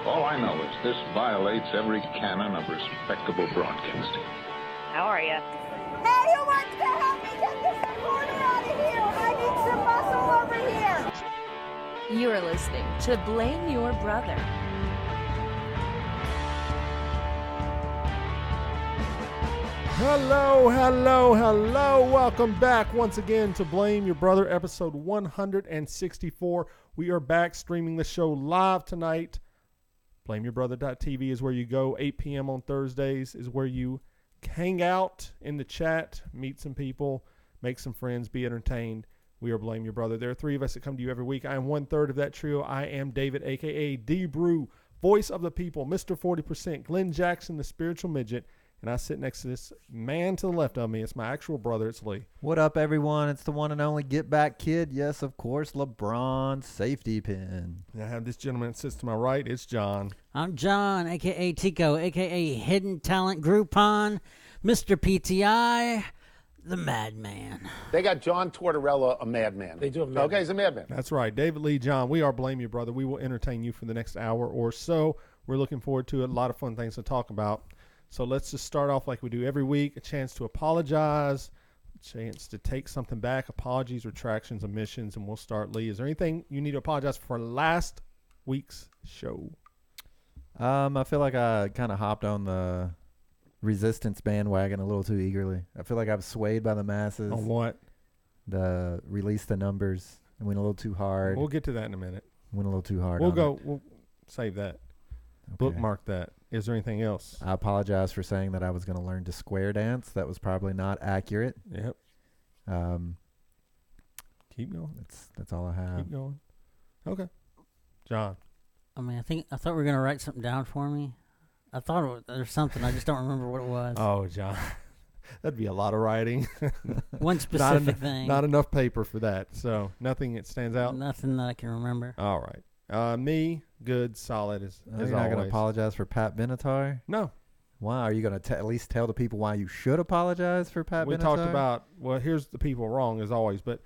All I know is this violates every canon of respectable broadcasting. How are you? Hey, who wants to help me get this recorder out of here? I need some muscle over here. You are listening to Blame Your Brother. Hello. Welcome back once again to Blame Your Brother, episode 164. We are back streaming the show live tonight. BlameYourBrother.tv is where you go. 8 p.m. on Thursdays is where you hang out in the chat, meet some people, make some friends, be entertained. We are Blame Your Brother. There are three of us that come to you every week. I am one third of that trio. I am David, a.k.a. D-Brew, voice of the people, Mr. 40%, Glenn Jackson, the spiritual midget. And I sit next to this man to the left of me. It's my actual brother. It's Lee. What up, everyone? It's the one and only Get Back Kid. Yes, of course, LeBron safety pin. And I have this gentleman that sits to my right. It's John. I'm John, a.k.a. Tico, a.k.a. Hidden Talent Groupon, Mr. PTI, the Madman. They got John Tortorella, a madman. They do have a madman. Okay, he's a madman. That's right. David Lee, John. We are Blame Your Brother. We will entertain you for the next hour or so. We're looking forward to it. A lot of fun things to talk about. So let's just start off like we do every week, a chance to apologize, a chance to take something back, apologies, retractions, omissions, and we'll start. Lee, is there anything you need to apologize for last week's show? I feel like I kind of hopped on the resistance bandwagon a little too eagerly. I feel like I was swayed by the masses. On what? Release the numbers. I went a little too hard. We'll get to that in a minute. Went a little too hard. We'll save that. Okay. Bookmark that. Is there anything else? I apologize for saying that I was going to learn to square dance. That was probably not accurate. Yep. Keep going. That's all I have. Keep going. Okay. John. I thought we were going to write something down for me. I thought there's something. I just don't remember what it was. Oh, John. That'd be a lot of writing. One specific thing. Not enough paper for that. So nothing that stands out? Nothing that I can remember. All right. Me, good, solid as You're not going to apologize for Pat Benatar? No. Why? Are you going to at least tell the people why you should apologize for Pat Benatar? We talked about, here's the people wrong as always, but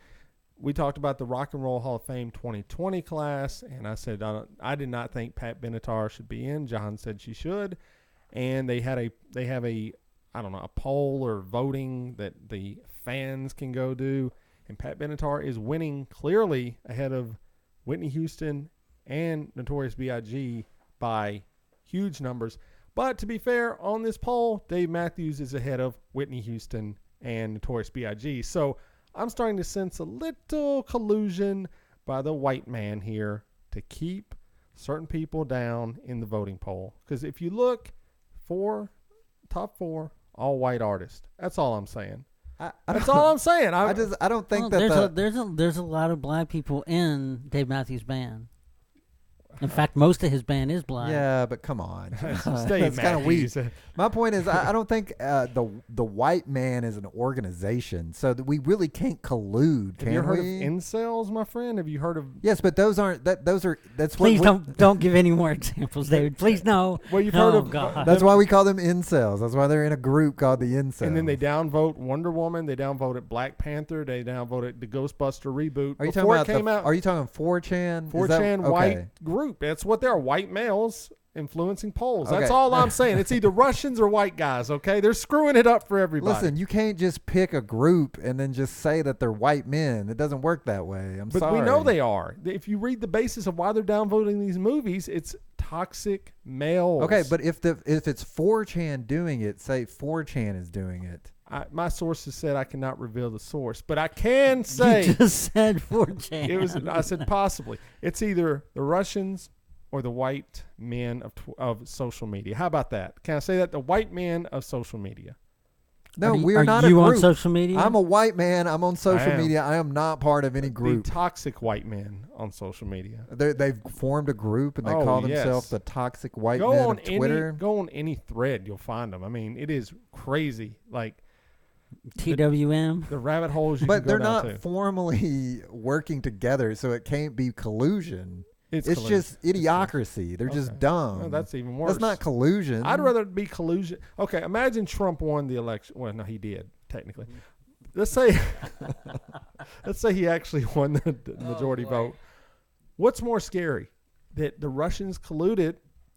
we talked about the Rock and Roll Hall of Fame 2020 class, and I said I did not think Pat Benatar should be in. John said she should, and they have a poll or voting that the fans can go do, and Pat Benatar is winning clearly ahead of Whitney Houston and Notorious B.I.G. by huge numbers. But to be fair, on this poll, Dave Matthews is ahead of Whitney Houston and Notorious B.I.G. So I'm starting to sense a little collusion by the white man here to keep certain people down in the voting poll. Because if you look for top four, all white artists. That's all I'm saying. That's all I'm saying. I don't think there's a lot of black people in Dave Matthews' band. In fact, most of his band is black. Yeah, but come on. That's kind of weak. My point is, I don't think the white man is an organization, so that we really can't collude. Have you heard of incels, my friend? Have you heard of? Yes, but those aren't. That's Please don't give any more examples, David. Please no. Well, you've heard of. God. That's why we call them incels. That's why they're in a group called the incels. And then they downvote Wonder Woman. They downvoted Black Panther. They downvoted the Ghostbuster reboot. Are you talking about? Are you talking 4chan? 4chan white group. That's what they are, white males influencing polls. That's all I'm saying. It's either Russians or white guys, okay? They're screwing it up for everybody. Listen, you can't just pick a group and then just say that they're white men. It doesn't work that way. I'm sorry. But we know they are. If you read the basis of why they're downvoting these movies, it's toxic males. Okay, but if it's 4chan doing it, say 4chan is doing it. My sources said I cannot reveal the source, but I can say... You just said 4chan. I said possibly. It's either the Russians or the white men of social media. How about that? Can I say that? The white men of social media. No, we are not a group. Are you on social media? I'm a white man. I'm on social media. I am not part of any group. The toxic white men on social media. They've formed a group, and they call themselves the toxic white men of Twitter. Go on any thread. You'll find them. I mean, it is crazy. Like TWM. The rabbit holes you but can go they're down not to. Formally working together, so it can't be collusion. It's collusion. Just idiocracy. They're just dumb. No, that's even worse. That's not collusion. I'd rather it be collusion. Okay, imagine Trump won the election. Well, no, he did, technically. Let's say he actually won the majority vote. What's more scary? That the Russians colluded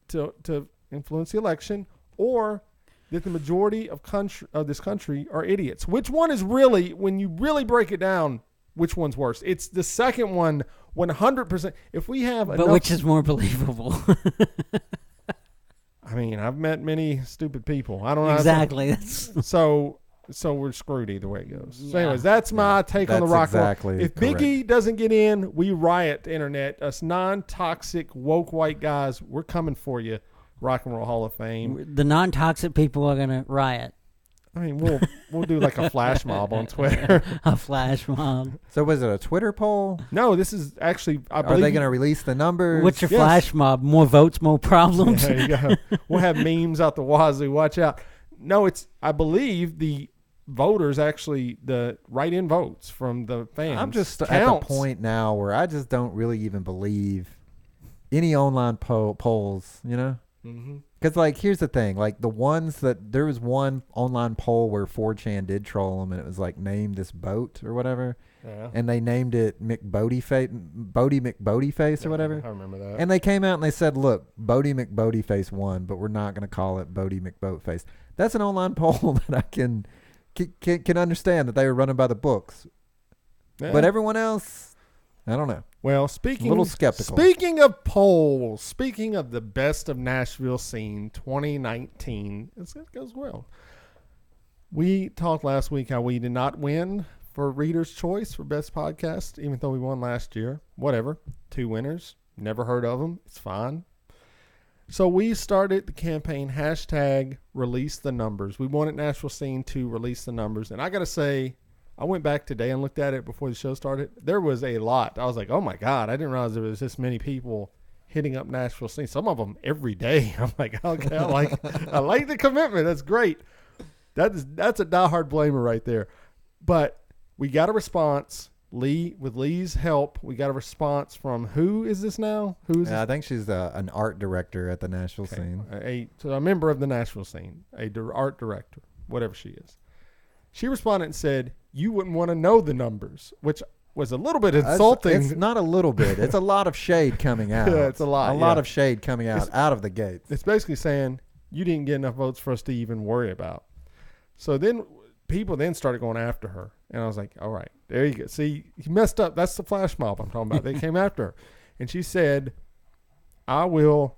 to influence the election, or that the majority of this country are idiots. Which one is really, when you really break it down, which one's worse? It's the second one, 100%. If we have But enough, which is more believable? I mean, I've met many stupid people. I don't know. Exactly. So we're screwed either way it goes. So Yeah. anyways, that's my take on the That's rock and roll. exactly If correct. Biggie doesn't get in, we riot the internet. Us non-toxic, woke white guys, we're coming for you. Rock and Roll Hall of Fame. The non-toxic people are going to riot. I mean, we'll do like a flash mob on Twitter. A flash mob. So was it a Twitter poll? No, this is actually, I Are believe. they going to release the numbers? What's your Yes. flash mob? More votes, more problems? There you go. We'll have memes out the wazoo. Watch out. No, I believe the voters actually, the write-in votes from the fans. I'm just at the counts. point now where I just don't really even believe any online polls, you know? Mm-hmm. Because, like, here's the thing. Like, the ones that, there was one online poll where 4chan did troll them, and it was, like, name this boat or whatever. Yeah. And they named it Bodie McBodieface or whatever. I remember that. And they came out and they said, look, Bodie McBodieface won, but we're not going to call it Bodie McBoatface. That's an online poll that I can understand that they were running by the books. Yeah. But everyone else, I don't know. Well, A little skeptical. Speaking of polls, speaking of the best of Nashville Scene 2019, it goes well. We talked last week how we did not win for Reader's Choice for Best Podcast, even though we won last year. Whatever. 2 winners. Never heard of them. It's fine. So we started the campaign, hashtag release the numbers. We wanted Nashville Scene to release the numbers. And I got to say, I went back today and looked at it before the show started. There was a lot. I was like, oh my God, I didn't realize there was this many people hitting up Nashville Scene. Some of them every day. I'm like, okay, I like the commitment. That's great. That's a diehard blamer right there. But we got a response. With Lee's help, we got a response from, who is this now? Who is this? I think she's an art director at the Nashville Scene. A member of the Nashville Scene, art director, whatever she is. She responded and said, you wouldn't want to know the numbers, which was a little bit insulting. It's not a little bit. It's a lot of shade coming out. Yeah, it's a lot. A lot of shade coming out of the gates. It's basically saying, you didn't get enough votes for us to even worry about. So then people then started going after her. And I was like, all right, there you go. See, you messed up. That's the flash mob I'm talking about. They came after her. And she said, I will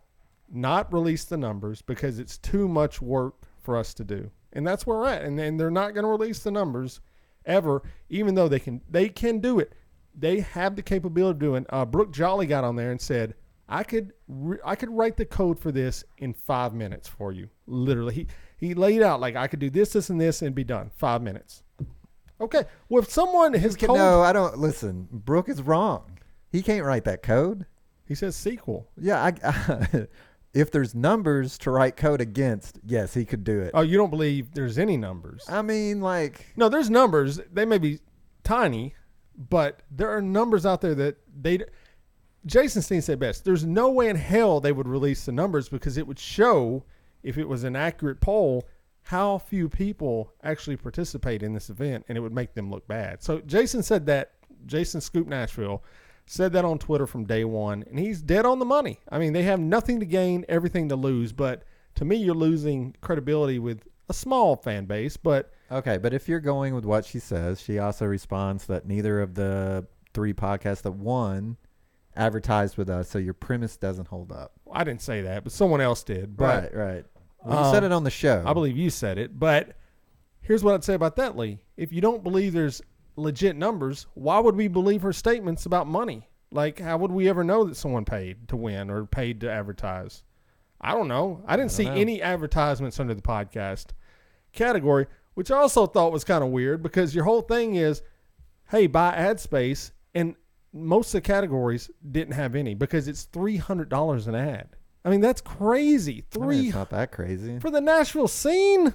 not release the numbers because it's too much work for us to do. And that's where we're at. And they're not going to release the numbers ever, even though they can do it. They have the capability of doing. Brooke Jolly got on there and said, I could write the code for this in 5 minutes for you. Literally. He laid out, like, I could do this, and this, and be done. 5 minutes. Okay. Well, if someone has told... No, I don't. Listen, Brooke is wrong. He can't write that code. He says sequel. Yeah, if there's numbers to write code against, yes, he could do it. Oh, you don't believe there's any numbers? I mean, like... No, there's numbers. They may be tiny, but there are numbers out there that they... Jason Steen said best. There's no way in hell they would release the numbers because it would show, if it was an accurate poll, how few people actually participate in this event, and it would make them look bad. So Jason said that. Jason Scoop Nashville said that on Twitter from day one, and he's dead on the money. I mean, they have nothing to gain, everything to lose, but to me, you're losing credibility with a small fan base. But Okay, but if you're going with what she says, she also responds that neither of the 3 podcasts that won advertised with us, so your premise doesn't hold up. I didn't say that, but someone else did. But Right. Well, you said it on the show. I believe you said it, but here's what I'd say about that, Lee. If you don't believe there's legit numbers, why would we believe her statements about money? Like, how would we ever know that someone paid to win or paid to advertise? I don't know. I didn't see any advertisements under the podcast category, which I also thought was kind of weird because your whole thing is, hey, buy ad space, and most of the categories didn't have any because it's $300 an ad. I mean, that's crazy. It's not that crazy. For the Nashville Scene?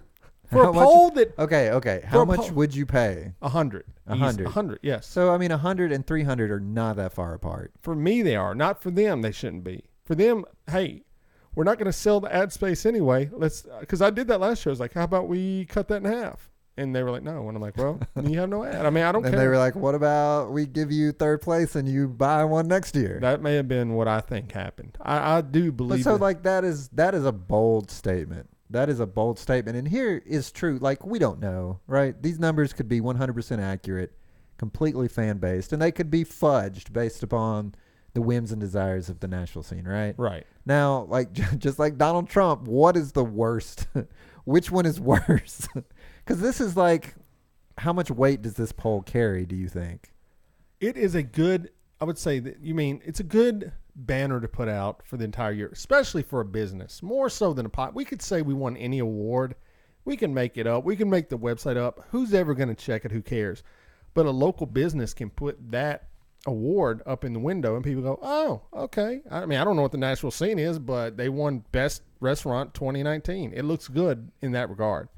For How a much- poll that... Okay. For How a much poll- would you pay? 100. 100. 100, yes. So, I mean, 100 and 300 are not that far apart. For me, they are. Not for them, they shouldn't be. For them, hey, we're not going to sell the ad space anyway. Because I did that last year. I was like, how about we cut that in half? And they were like, no. And I'm like, well, you have no ad. I mean, I don't And care. they were like, what about we give you third place and you buy one next year? That may have been what I think happened. I do But believe so that. like that is a bold statement. That is a bold statement. And here is true. Like, we don't know, right? These numbers could be 100% accurate, completely fan-based, and they could be fudged based upon the whims and desires of the Nashville scene, right? Right. Now, like, just like Donald Trump, what is the worst? Which one is worse? Because this is like, how much weight does this poll carry, do you think? It is a good, I would say that, you mean, it's a good banner to put out for the entire year, especially for a business, more so than a pot. We could say we won any award. We can make it up. We can make the website up. Who's ever going to check it? Who cares? But a local business can put that award up in the window and people go, oh, okay. I mean, I don't know what the Nashville Scene is, but they won Best Restaurant 2019. It looks good in that regard.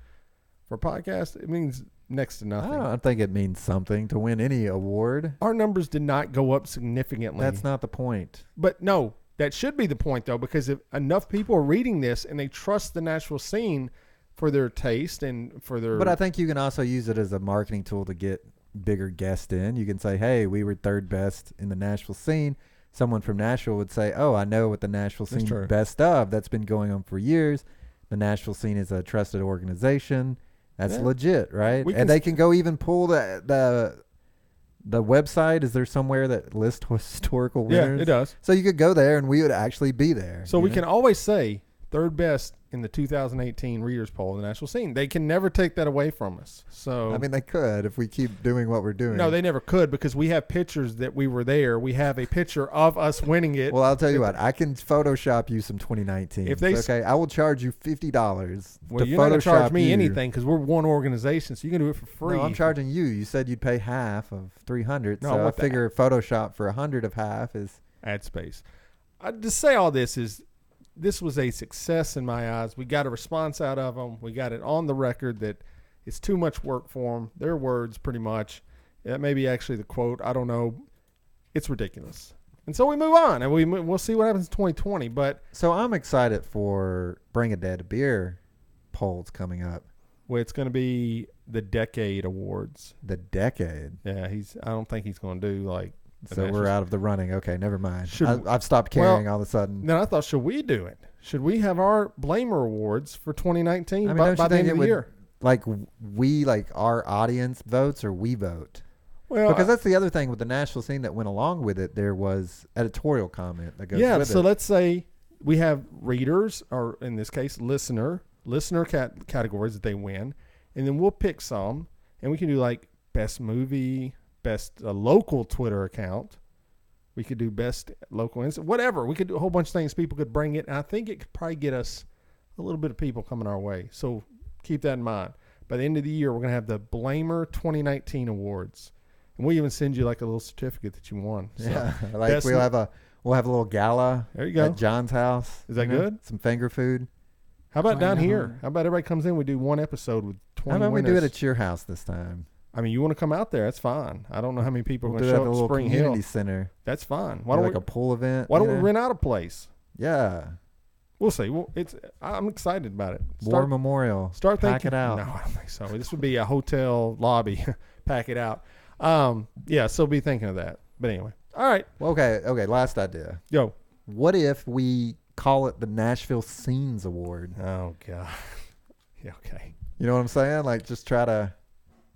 For a podcast, it means next to nothing. I don't think it means something to win any award. Our numbers did not go up significantly. That's not the point. But no, that should be the point, though, because if enough people are reading this and they trust the Nashville Scene for their taste and for their... But I think you can also use it as a marketing tool to get bigger guests in. You can say, hey, we were third best in the Nashville Scene. Someone from Nashville would say, oh, I know what the Nashville That's Scene true. best of. That's been going on for years. The Nashville Scene is a trusted organization. That's Yeah. legit, right? We can And they can go even pull the website. Is there somewhere that lists historical winners? Yeah, it does. So you could go there and we would actually be there. So you we know? can always say third best in the 2018 Readers Poll of the Nashville Scene. They can never take that away from us. So I mean, they could if we keep doing what we're doing. no, they never could because we have pictures that we were there. We have a picture of us winning it. Well, I'll tell you what. I can Photoshop you some 2019. If they- okay, I will charge you $50 well, to you're not going Photoshop to charge me you. anything because we're one organization, so you can do it for free. No, I'm charging you. You said you'd pay half of 300. No, I So I want that. figure Photoshop for 100 of half is. ad space. To say all this is, this was a success in my eyes. We got a response out of them. We got it on the record that it's too much work for them. Their words, pretty much. That may be actually the quote. I don't know. It's ridiculous. And so we move on, and we'll see what happens in 2020. But So I'm excited for Bring a Dead Beer polls coming up. well, it's going to be the Decade Awards. The decade. Yeah, I don't think he's going to do like. the So we're National- out of the running. Okay, never mind. Should- I've stopped caring all of a sudden. Then I thought, should we do it? Should we have our Blamer Awards for 2019 I mean, by don't you the think end it of the would, year? like we, like our audience votes or we vote? Well, Because that's the other thing with the Nashville Scene that went along with it. There was editorial comment that goes yeah, with so it. let's say we have readers, or in this case, listener categories that they win, and then we'll pick some, and we can do like best movie, best local Twitter account. We could do best local whatever. We could do a whole bunch of things. People could bring it, and I think it could probably get us a little bit of people coming our way. So keep that in mind. By the end of the year, we're going to have the Blamer 2019 Awards, and we'll even send you like a little certificate that you won. So, Yeah, like best we'll have a little gala There you go. at John's house. Is that you know, good? Some finger food. How about down Wow. here? How about everybody comes in? We do one episode with 20 How about we do winners. it at your house this time? I mean, you want to come out there? That's fine. I don't know how many people We'll are do going it to at show the up little Spring community Hill. center. That's fine. Do Why don't like we? a pool event? Why don't you we know? rent out a place? Yeah, We'll see. Well, I'm excited about it. War Memorial. Start Pack thinking. it out. No, I don't think so. This would be a hotel lobby. Pack it out. Yeah. So be thinking of that. But anyway. All right. Well, okay. Last idea. Yo. What if we call it the Nashville Scenes Award? Oh God. Yeah. Okay. You know what I'm saying? Like, just try to.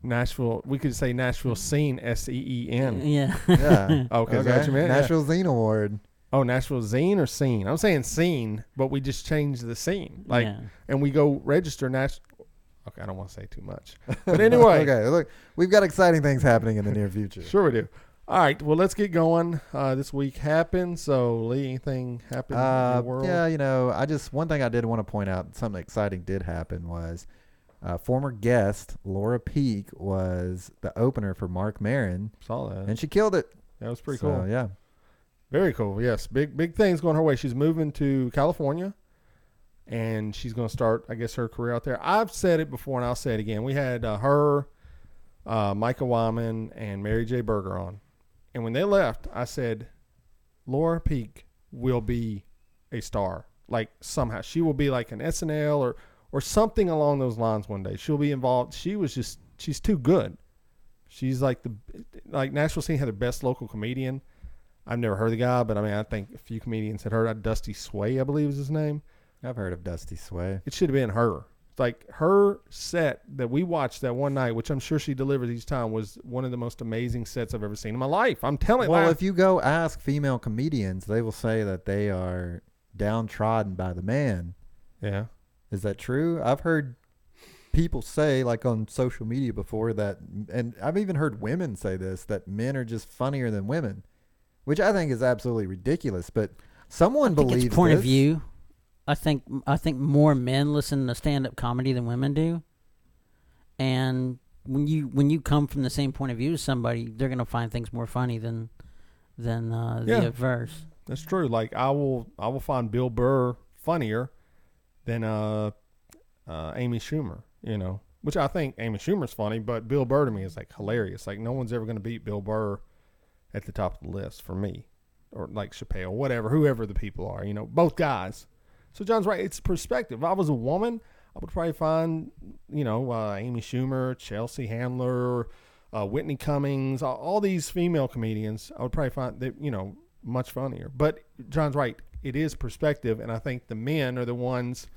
Nashville. We could say Nashville Scene. SEEN. Yeah. Yeah. Okay, is that what you meant? Yeah. Nashville Zine Award. Oh, Nashville Zine or Scene? I'm saying Scene, but we just changed the scene. Like, Yeah. and we go register Nashville. Okay, I don't want to say too much. But anyway. Okay, look, we've got exciting things happening in the near future. Sure we do. All right, well, let's get going. This week happened. So, Lee, anything happened in the world? Yeah, one thing I did want to point out, something exciting did happen was former guest Laura Peak was the opener for Mark Maron, Saw that. and she killed it. That was pretty So, cool. Yeah. Very cool. Yes, big things going her way. She's moving to California, and she's going to start, I guess, her career out there. I've said it before, and I'll say it again. We had her, Micah Wyman, and Mary J. Berger on. And when they left, I said, Laura Peak will be a star. Like, somehow. She will be like an SNL or something along those lines one day. She'll be involved. She's too good. She's like Nashville Scene had their best local comedian. I've never heard the guy, but I mean, I think a few comedians had heard of Dusty Sway, I believe is his name. I've heard of Dusty Sway. It should have been her. Like her set that we watched that one night, which I'm sure she delivers each time, was one of the most amazing sets I've ever seen in my life. I'm telling you. Well, if you go ask female comedians, they will say that they are downtrodden by the man. Yeah. Is that true? I've heard people say, like on social media before, that, and I've even heard women say this, that men are just funnier than women, which I think is absolutely ridiculous. But someone believes it's point this. of view. I think more men listen to stand-up comedy than women do. And when you come from the same point of view as somebody, they're going to find things more funny than the adverse. That's true. Like I will find Bill Burr funnier than Amy Schumer, which I think Amy Schumer's funny, but Bill Burr to me is like hilarious. Like no one's ever going to beat Bill Burr at the top of the list for me, or like Chappelle, whatever, whoever the people are, both guys. So John's right. It's perspective. If I was a woman, I would probably find, Amy Schumer, Chelsea Handler, Whitney Cummings, all these female comedians. I would probably find that, much funnier. But John's right. It is perspective, and I think the men are the ones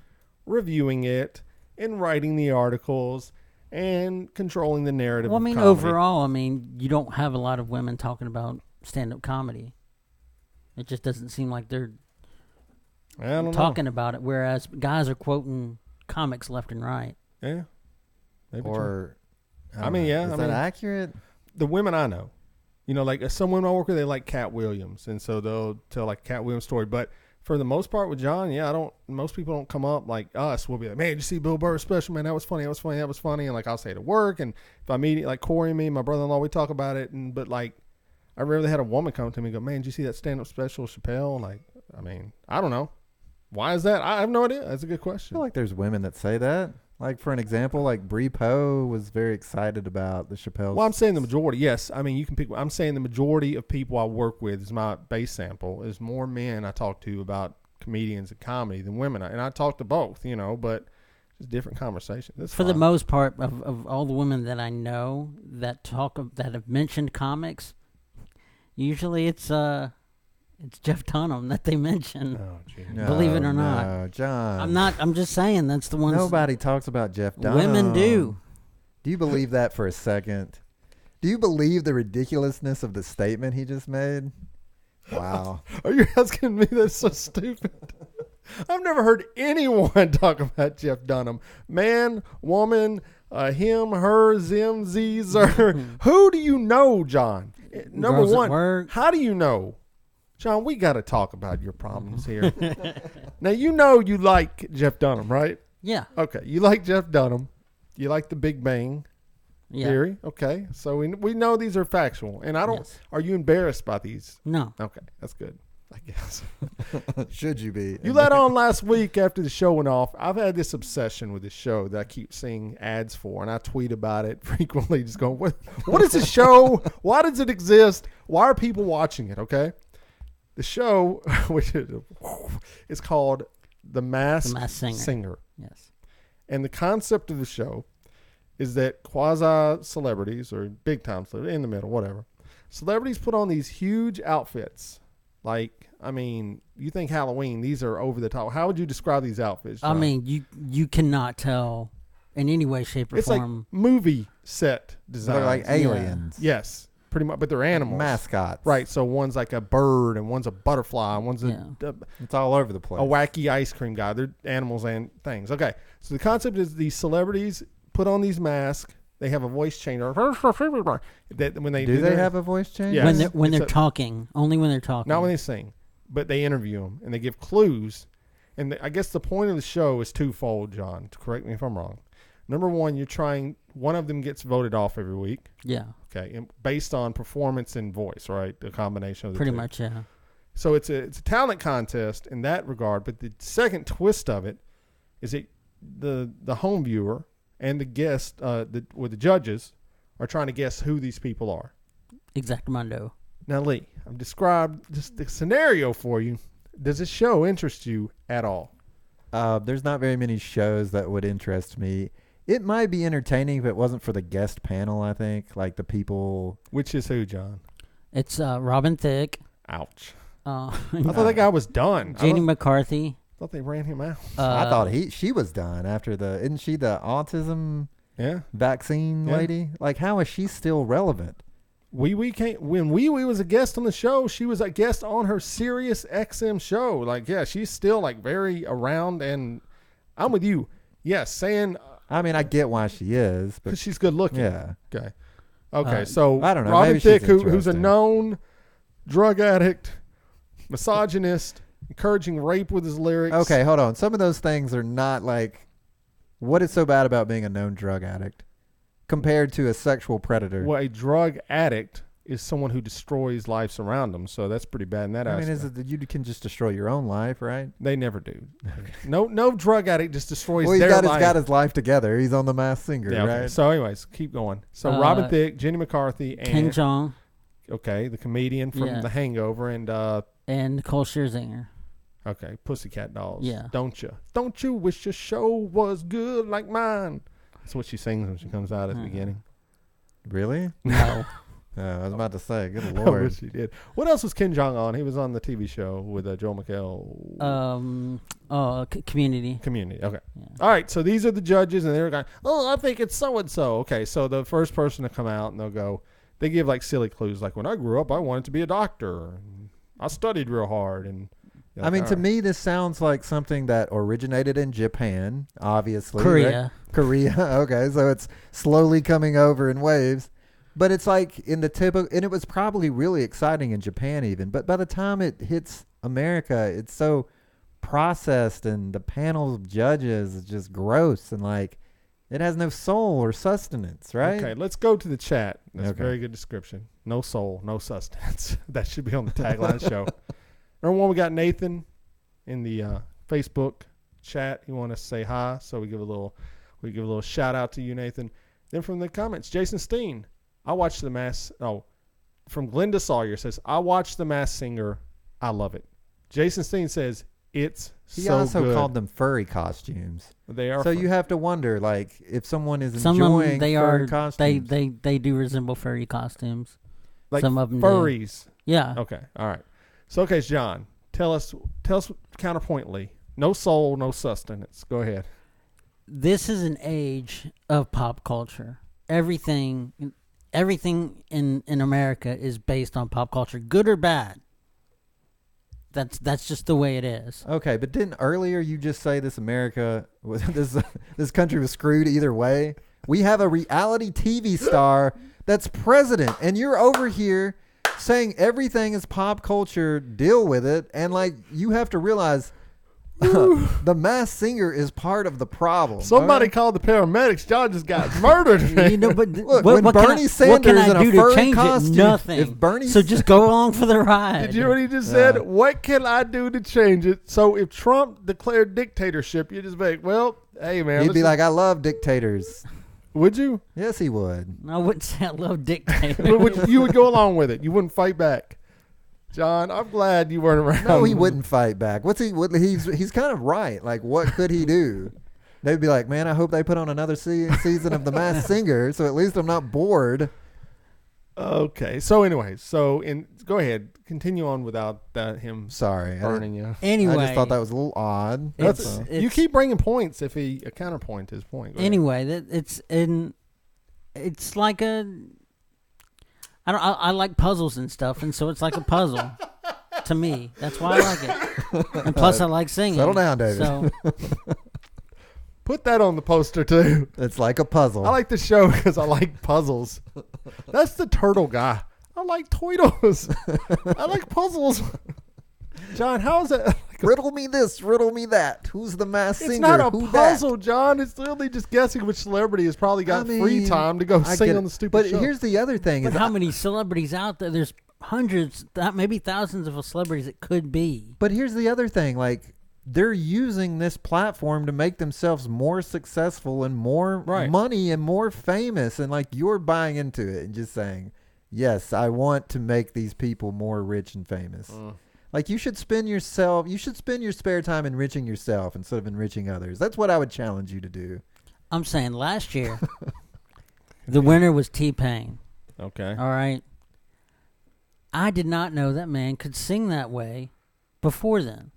reviewing it and writing the articles and controlling the narrative. Well, of comedy. overall, you don't have a lot of women talking about stand-up comedy. It just doesn't seem like they're talking about it, whereas guys are quoting comics left and right. Yeah. Maybe or, is that accurate? The women I know, like some women I work with, they like Cat Williams, and so they'll tell like a Cat Williams story. But for the most part with John, most people don't come up like us. We'll be like, man, did you see Bill Burr's special? Man, that was funny. And like, I'll say it at work. And if I meet like Corey and me, my brother-in-law, we talk about it. But like, I rarely had a woman come to me and go, man, did you see that stand-up special, Chappelle? Like, I don't know. Why is that? I have no idea. That's a good question. I feel like there's women that say that. Like, for an example, like Brie Poe was very excited about the Chappelle. Well, I'm saying the majority. Yes. You can pick. I'm saying the majority of people I work with, is my base sample, is more men I talk to about comedians and comedy than women. And I talk to both, but it's different conversations. That's For fine. the most part, of all the women that I know that that have mentioned comics, usually it's Jeff Dunham that they mention. Oh, geez. Believe it or not. No, John. I'm just saying that's the ones. Nobody talks about Jeff Dunham. Women do. Do you believe that for a second? Do you believe the ridiculousness of the statement he just made? Wow. Are you asking me? That's so stupid. I've never heard anyone talk about Jeff Dunham. Man, woman, him, her, zim, zer. Who do you know, John? Number Girls at one, work. how do you know? John, we got to talk about your problems here. Now, you like Jeff Dunham, right? Yeah. Okay, you like Jeff Dunham. You like the Big Bang Theory. Okay, so we know these are factual. And I don't. Yes. Are you embarrassed by these? No. Okay, that's good, I guess. Should you be? You let on last week after the show went off. I've had this obsession with this show that I keep seeing ads for, and I tweet about it frequently, just going, what is this show? Why does it exist? Why are people watching it? Okay. The show, which is called The Masked Singer. Yes. And the concept of the show is that quasi-celebrities, or big-time celebrities, in the middle, whatever, celebrities put on these huge outfits. Like, you think Halloween, these are over the top. How would you describe these outfits, John? You cannot tell in any way, shape, or it's form. Like movie set design. They're like aliens. Yes. Pretty much, but they're animals. Mascots. Right, so one's like a bird, and one's a butterfly, and one's it's all over the place. A wacky ice cream guy. They're animals and things. Okay, so the concept is these celebrities put on these masks. They have a voice changer. That when they do they have a voice changer? Yes. When they're talking, only when they're talking. Not when they sing, but they interview them, and they give clues. And I guess the point of the show is twofold, John. Correct me if I'm wrong. Number one, one of them gets voted off every week. Yeah. Okay, and based on performance and voice, right? The combination of the Pretty two. much, yeah. So it's a talent contest in that regard, but the second twist of it is that the home viewer and the guest, with the judges, are trying to guess who these people are. Exactamundo. Now, Lee, I've described just the scenario for you. Does this show interest you at all? There's not very many shows that would interest me. It might be entertaining if it wasn't for the guest panel, I think. Like the people. Which is who, John? It's Robin Thicke. Ouch. I I thought that guy was done. Jenny McCarthy. I thought they ran him out. I thought she was done after isn't she the autism vaccine lady? Like, how is she still relevant? Wee came when Wee was a guest on the show. She was a guest on her Sirius XM show. Like, yeah, she's still like very around, and I'm with you. Yes, saying. I mean, I get why she is, but because she's good looking. Yeah. Okay. So I don't know. Robin Maybe Thicke, she's who's a interesting. known drug addict, misogynist, encouraging rape with his lyrics. Okay, hold on. Some of those things are not like. What is so bad about being a known drug addict compared to a sexual predator? Well, a drug addict is someone who destroys lives around them, so that's pretty bad in that I mean, aspect. is it that you can just destroy your own life, right? They never do. No drug addict just destroys Well, their life. he's got his life together. He's on The Masked Singer, Yeah, okay. right? So, anyways, keep going. So, Robin Thicke, Jenny McCarthy, and Ken Jeong. Okay, the comedian from The Hangover, and Nicole Scherzinger. Okay, Pussycat Dolls. Yeah. Don't you wish your show was good like mine? That's what she sings when she comes out at the beginning. Really? No. I was about to say, good I Lord. wish she did. What else was Ken Jeong on? He was on the TV show with Joel McHale. Community. Community. Okay. Yeah. All right. So these are the judges, and they're going, oh, I think it's so and so. Okay. So the first person to come out, and they'll go, they give like silly clues, like when I grew up, I wanted to be a doctor. And I studied real hard, and I mean, to me, this sounds like something that originated in Japan, obviously. Korea. Right? Korea. Okay, so it's slowly coming over in waves. But it's like in the typical, and it was probably really exciting in Japan even. But by the time it hits America, it's so processed, and the panel of judges is just gross, and like it has no soul or sustenance, right? Okay, let's go to the chat. That's Okay. a very good description. No soul, no sustenance. That should be on the tagline show. Number one, we got Nathan in the Facebook chat. He want to say hi, so we give a little shout out to you, Nathan. Then from the comments, Jason Steen. I watched The Masked. From Glenda Sawyer says, I watched The Masked Singer. I love it. Jason Steen says it's He so also good. called them furry costumes. They are. So fun. you have to wonder, like, if someone is Some of enjoying them, furry costumes. they do resemble furry costumes. like some of them do. furries. Yeah. Okay. All right. So okay, John, tell us counterpointly. No soul, no sustenance. Go ahead. This is an age of pop culture. Everything in America is based on pop culture, good or bad. That's just the way it is. Okay, but didn't earlier you just say this this country was screwed either way? We have a reality TV star that's president, and you're over here saying everything is pop culture, deal with it, and like you have to realize The Masked Singer is part of the problem. Somebody all right? called the paramedics. John just got murdered. You know, but Look, what, when what can Bernie I, Sanders what can I in a do to furry change costume, it? Nothing. if Bernie so just go along for the ride. Did you hear what he just said? What can I do to change it? So if Trump declared dictatorship, you just be like, well, hey man, He'd let's be just- like, I love dictators. would you? Yes, he would. I wouldn't say I love dictators. You would go along with it. You wouldn't fight back. John, I'm glad you weren't around. No, he wouldn't fight back. He's kind of right. Like, what could he do? They'd be like, man, I hope they put on another season of The Masked Singer, so at least I'm not bored. Okay. So anyway, go ahead. Continue on without Sorry. him I didn't- burning you. Anyway, I just thought that was a little odd. It's- You keep bringing points if he a counterpoint to his point. Go ahead. anyway, it's like a. I like puzzles and stuff, and so it's like a puzzle to me. That's why I like it. And plus, I like singing. Settle down, David. So Put that on the poster too. It's like a puzzle. I like the show because I like puzzles. That's the turtle guy. I like toidles. I like puzzles. John, how is that? Riddle me this, riddle me that. Who's the Masked It's Singer? not a Who puzzle, John. It's literally just guessing which celebrity has probably got free time to go I sing get on it. the stupid But show. here's the other thing: but is how many celebrities out there? There's hundreds, maybe thousands of celebrities it could be. But here's the other thing: like they're using this platform to make themselves more successful and more money and more famous, and like you're buying into it and just saying, "Yes, I want to make these people more rich and famous." Like you should spend your spare time enriching yourself instead of enriching others. That's what I would challenge you to do. I'm saying last year, the winner was T-Pain. Okay. All right. I did not know that man could sing that way before then.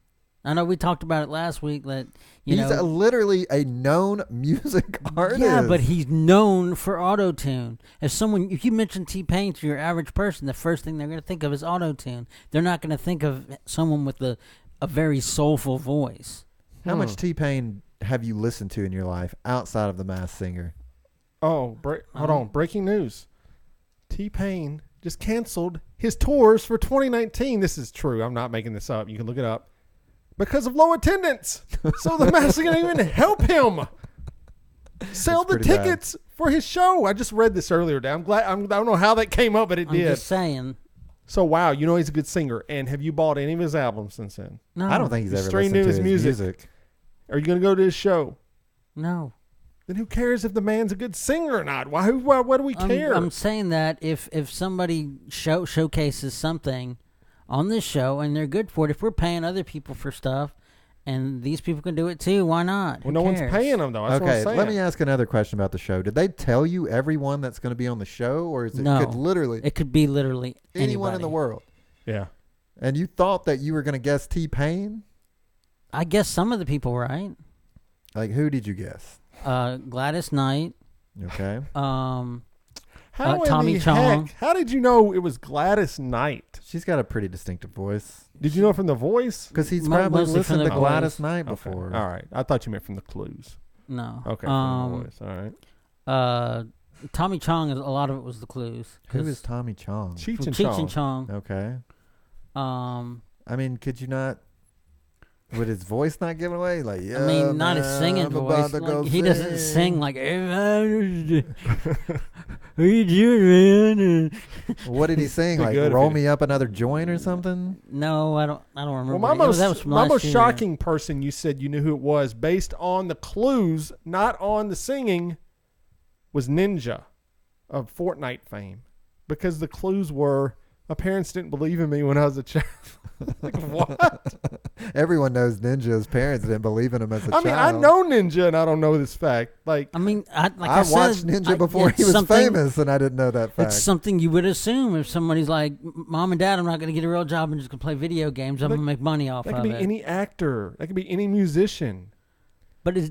I know we talked about it last week that, He's literally a known music artist. Yeah, but he's known for auto-tune. If you mention T-Pain to your average person, the first thing they're going to think of is auto-tune. They're not going to think of someone with a very soulful voice. How much T-Pain have you listened to in your life outside of The Masked Singer? Oh, hold on. Breaking news. T-Pain just canceled his tours for 2019. This is true. I'm not making this up. You can look it up. Because of low attendance. So the Masked Singer didn't even help him sell the tickets for his show. I just read this earlier. I'm glad. I don't know how that came up, but it did. I'm just saying. So, wow, he's a good singer. And have you bought any of his albums since then? No. I don't think he's ever streamed listened to his music. Are you going to go to his show? No. Then who cares if the man's a good singer or not? Why do we care? I'm saying that if somebody showcases something on this show and they're good for it, if we're paying other people for stuff and these people can do it too, why not? Well, no one's paying them, though. That's what I'm saying. Let me ask another question about the show. Did they tell you everyone that's going to be on the show, or is it it could be literally anyone anybody in the world? Yeah. And you thought that you were going to guess T-Pain? I guess some of the people were right. Like, who did you guess? Gladys Knight. Okay. Tommy Chong. How did you know it was Gladys Knight? She's got a pretty distinctive voice. Did you know from the voice? Because he's probably Mostly listened to from the Gladys voice. Knight before. Okay. All right. I thought you meant from the clues. No. Okay. From the voice. All right. Tommy Chong, a lot of it was the clues. Who is Tommy Chong? Cheech and Chong. Okay. I I mean, could you not? Would his voice not give it away? Like, yeah, mean, not man, his singing I'm voice. about to go Like, he doesn't sing. sing like, "What are you doing, man?" What did he sing? Like, good if roll he me up another joint or something? No, I don't remember. Well, that was from my last most year. shocking person, you said you knew who it was based on the clues, not on the singing, was Ninja of Fortnite fame. Because the clues were, my parents didn't believe in me when I was a child. Like, what? Everyone knows Ninja's parents didn't believe in him as a child. I mean, I know Ninja and I don't know this fact. Like, I mean, I watched Ninja before he was famous, and I didn't know that fact. It's something you would assume if somebody's like, "Mom and Dad, I'm not going to get a real job. I'm just going to play video games. I'm going to make money off of it." That could be any actor. That could be any musician. But it's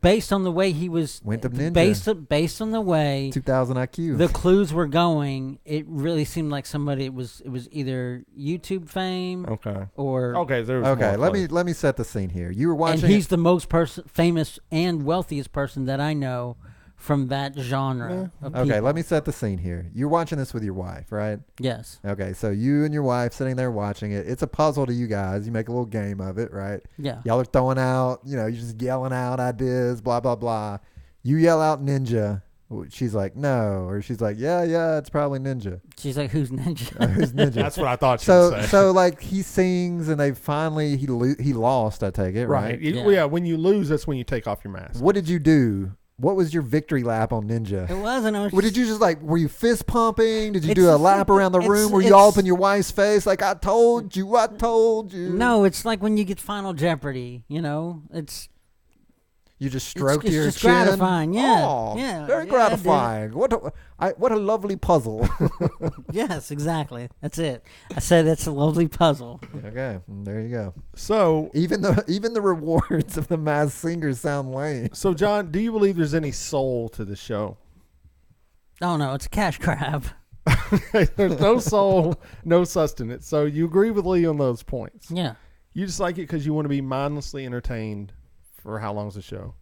based on the way he was. Went to Ninja. Based on the way 2000 IQ. the clues were going, it really seemed like somebody. It was either YouTube fame. Okay. Or Let me set the scene here. You were watching. And he's the most famous and wealthiest person that I know from that genre. Of Okay, people. let me set the scene here. You're watching this with your wife, right? Yes. Okay, so you and your wife sitting there watching it. It's a puzzle to you guys. You make a little game of it, right? Yeah. Y'all are throwing out, you're just yelling out ideas, blah, blah, blah. You yell out Ninja. She's like, no. Or she's like, yeah, it's probably Ninja. She's like, who's Ninja? Who's Ninja? That's what I thought she would say. So like he sings and they finally, he lost, I take it, right? Yeah, when you lose, that's when you take off your mask. What did you do? What was your victory lap on Ninja? It wasn't. What did you just like? Were you fist pumping? Did you do a lap around the room? Were you all up in your wife's face like, I told you? No, it's like when you get Final Jeopardy. It's you just stroked your just chin. Gratifying, yeah, Oh, yeah, very gratifying. What a lovely puzzle. Yes, exactly. That's it. I said it's a lovely puzzle. Okay, there you go. So even the rewards of the Masked Singer sound lame. So John, do you believe there's any soul to the show? Oh no, it's a cash grab. There's no soul, no sustenance. So you agree with Lee on those points? Yeah. You just like it because you want to be mindlessly entertained. For how long's the show?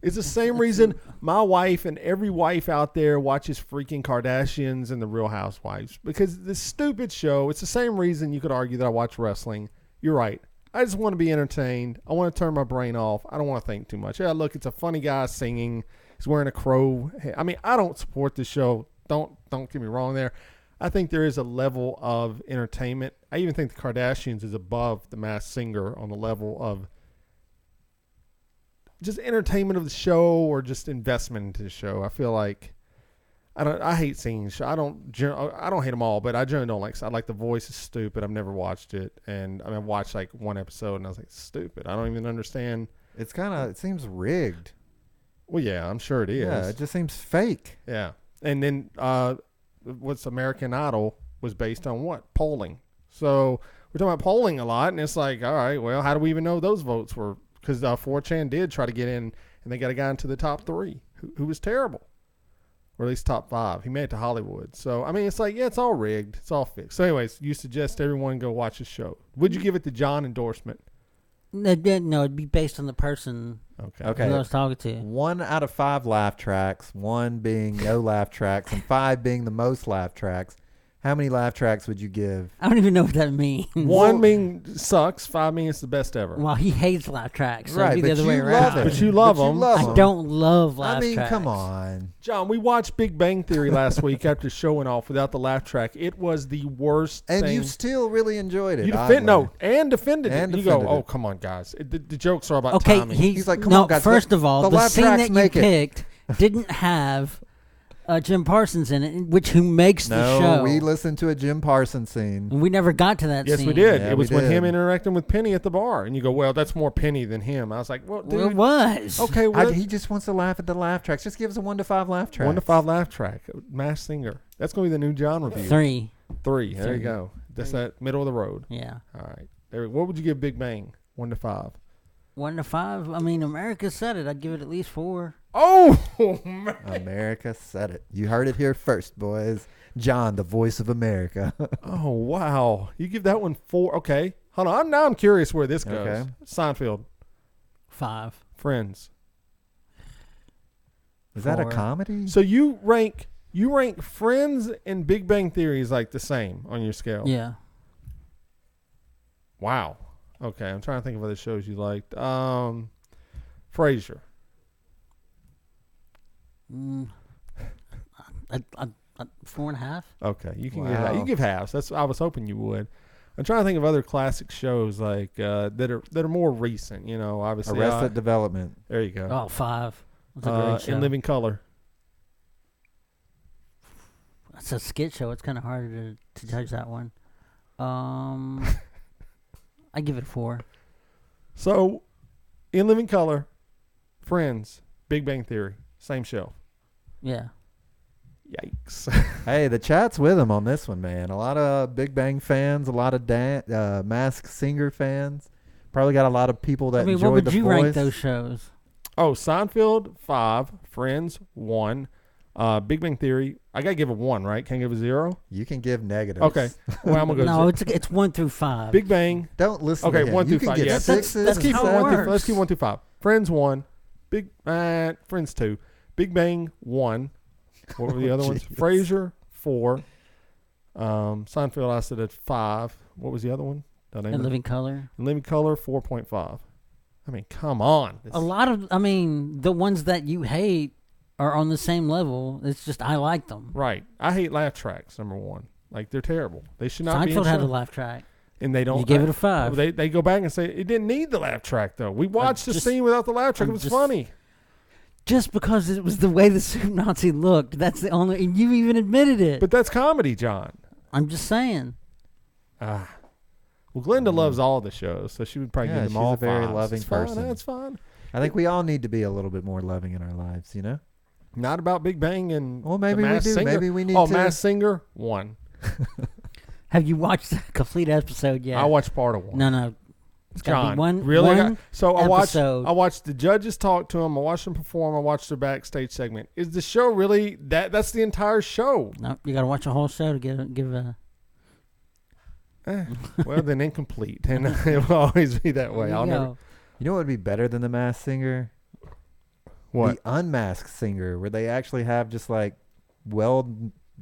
It's the same reason my wife and every wife out there watches freaking Kardashians and the Real Housewives. Because this stupid show, it's the same reason you could argue that I watch wrestling. You're right. I just want to be entertained. I want to turn my brain off. I don't want to think too much. Yeah, look, it's a funny guy singing. He's wearing a crow. I mean, I don't support this show. Don't get me wrong there. I think there is a level of entertainment. I even think the Kardashians is above the Masked Singer on the level of just entertainment of the show or just investment into the show. I feel like I hate singing. I don't hate them all, but I generally don't like. I like The Voice is stupid. I've never watched it, and I watched like one episode, and I was like, stupid. I don't even understand. It seems rigged. Well, yeah, I'm sure it is. Yeah, it just seems fake. Yeah, and then what's American Idol was based on what? Polling. So we're talking about polling a lot, and it's like, all right, well, how do we even know those votes were? Because 4chan did try to get in, and they got a guy into the top 3 who was terrible. Or at least top 5. He made it to Hollywood. So, I mean, it's like, yeah, it's all rigged. It's all fixed. So, anyways, you suggest everyone go watch the show. Would you give it the John endorsement? No, it'd be based on the person Okay. who I was talking to. 1 out of 5 laugh tracks, 1 being no laugh tracks, and 5 being the most laugh tracks. How many laugh tracks would you give? I don't even know what that means. 1 being sucks, 5 means it's the best ever. Well, he hates laugh tracks. So Right, it'd be the but other way you around. love it. But you love them. I don't love laugh I mean, tracks. come on. John, we watched Big Bang Theory last week after showing off without the laugh track. It was the worst And thing. you still really enjoyed it. You oddly. defended it. You defended go, oh, it. come on, guys. The jokes are about Okay, timing. He's like, come no, on, guys, first the- of all, the the laugh scene tracks that you make it. picked didn't have Jim Parsons in it, who makes the show. No, we listened to a Jim Parsons scene. And we never got to that Yes, scene. we did. Yeah, It was we when did. him interacting with Penny at the bar. And you go, well, that's more Penny than him. I was like, well, dude. Well, it was. Okay, well, He just wants to laugh at the laugh tracks. Just give us a 1 to 5 laugh track. 1 to 5 laugh track. Masked Singer. That's going to be the new John review. 3. 3. There you 3. go. That's that middle of the road. Yeah. All right. What would you give Big Bang? 1 to 5. 1 to 5. I mean, America said it. I'd give it at least 4. Oh, man. America said it. You heard it here first, boys. John, the voice of America. Oh, wow. You give that one 4. Okay. Hold on. Now I'm curious where this goes. Okay. Seinfeld. 5. Friends. Is that a 4. comedy? So you rank Friends and Big Bang Theory is like the same on your scale. Yeah. Wow. Okay, I'm trying to think of other shows you liked. Frasier. I 4.5. Okay, you can Wow. you give halves. That's I was hoping you would. I'm trying to think of other classic shows like that are more recent. You know, obviously. Arrested Development. There you go. Oh, 5. That's a great show. In Living Color. That's a skit show. It's kind of harder to judge that one. I give it a 4. So, In Living Color, Friends, Big Bang Theory, same shelf. Yeah. Yikes. Hey, the chat's with him on this one, man. A lot of Big Bang fans, a lot of Masked Singer fans. Probably got a lot of people that I mean, enjoyed what would The you Voice. rank those shows? Oh, Seinfeld 5, Friends 1, Big Bang Theory. I gotta give it 1, right? Can't give it 0. You can give negatives. Okay. Well, I'm gonna go. No, zero. it's 1 through 5. Big Bang. Don't listen Okay, to him. 1 You through can 5. get Yeah, sixes. let's keep how it it 1 through. works. Let's keep 1 through 5. Friends 1, Friends 2, Big Bang 1. What were the other ones? Jesus. Frasier 4. Seinfeld I said at 5. What was the other one? In Living Color. Living Color 4.5. I mean, come on. A lot of, the ones that you hate are on the same level. It's just I like them. Right. I hate laugh tracks. Number 1. Like they're terrible. They should not be. In Seinfeld had a show. laugh track. And they don't. You gave it a 5. They go back and say it didn't need the laugh track though. We watched the just- scene without the laugh track. It I'm was just- funny. Just because it was the way the Soup Nazi looked. That's the only. And you even admitted it. But that's comedy, John. I'm just saying. Well, Glenda loves all the shows, so she would probably Yeah, give them she's all a very 5s. loving It's fine. person. That's fine. I think we all need to be a little bit more loving in our lives, you know? Not about Big Bang and. Well, maybe the we Masked do. Singer. Maybe we need Oh, to. Masked Singer 1. Have you watched the complete episode yet? I watched part of 1. No. It's gotta be John, one. really? One So episode. I watched the judges talk to him. I watched them perform. I watched their backstage segment. Is the show really that? That's the entire show. No, you got to watch the whole show to give a. Well, then incomplete, and it will always be that way. There I'll you never. go. You know what would be better than the Masked Singer? What? The Unmasked Singer, where they actually have just like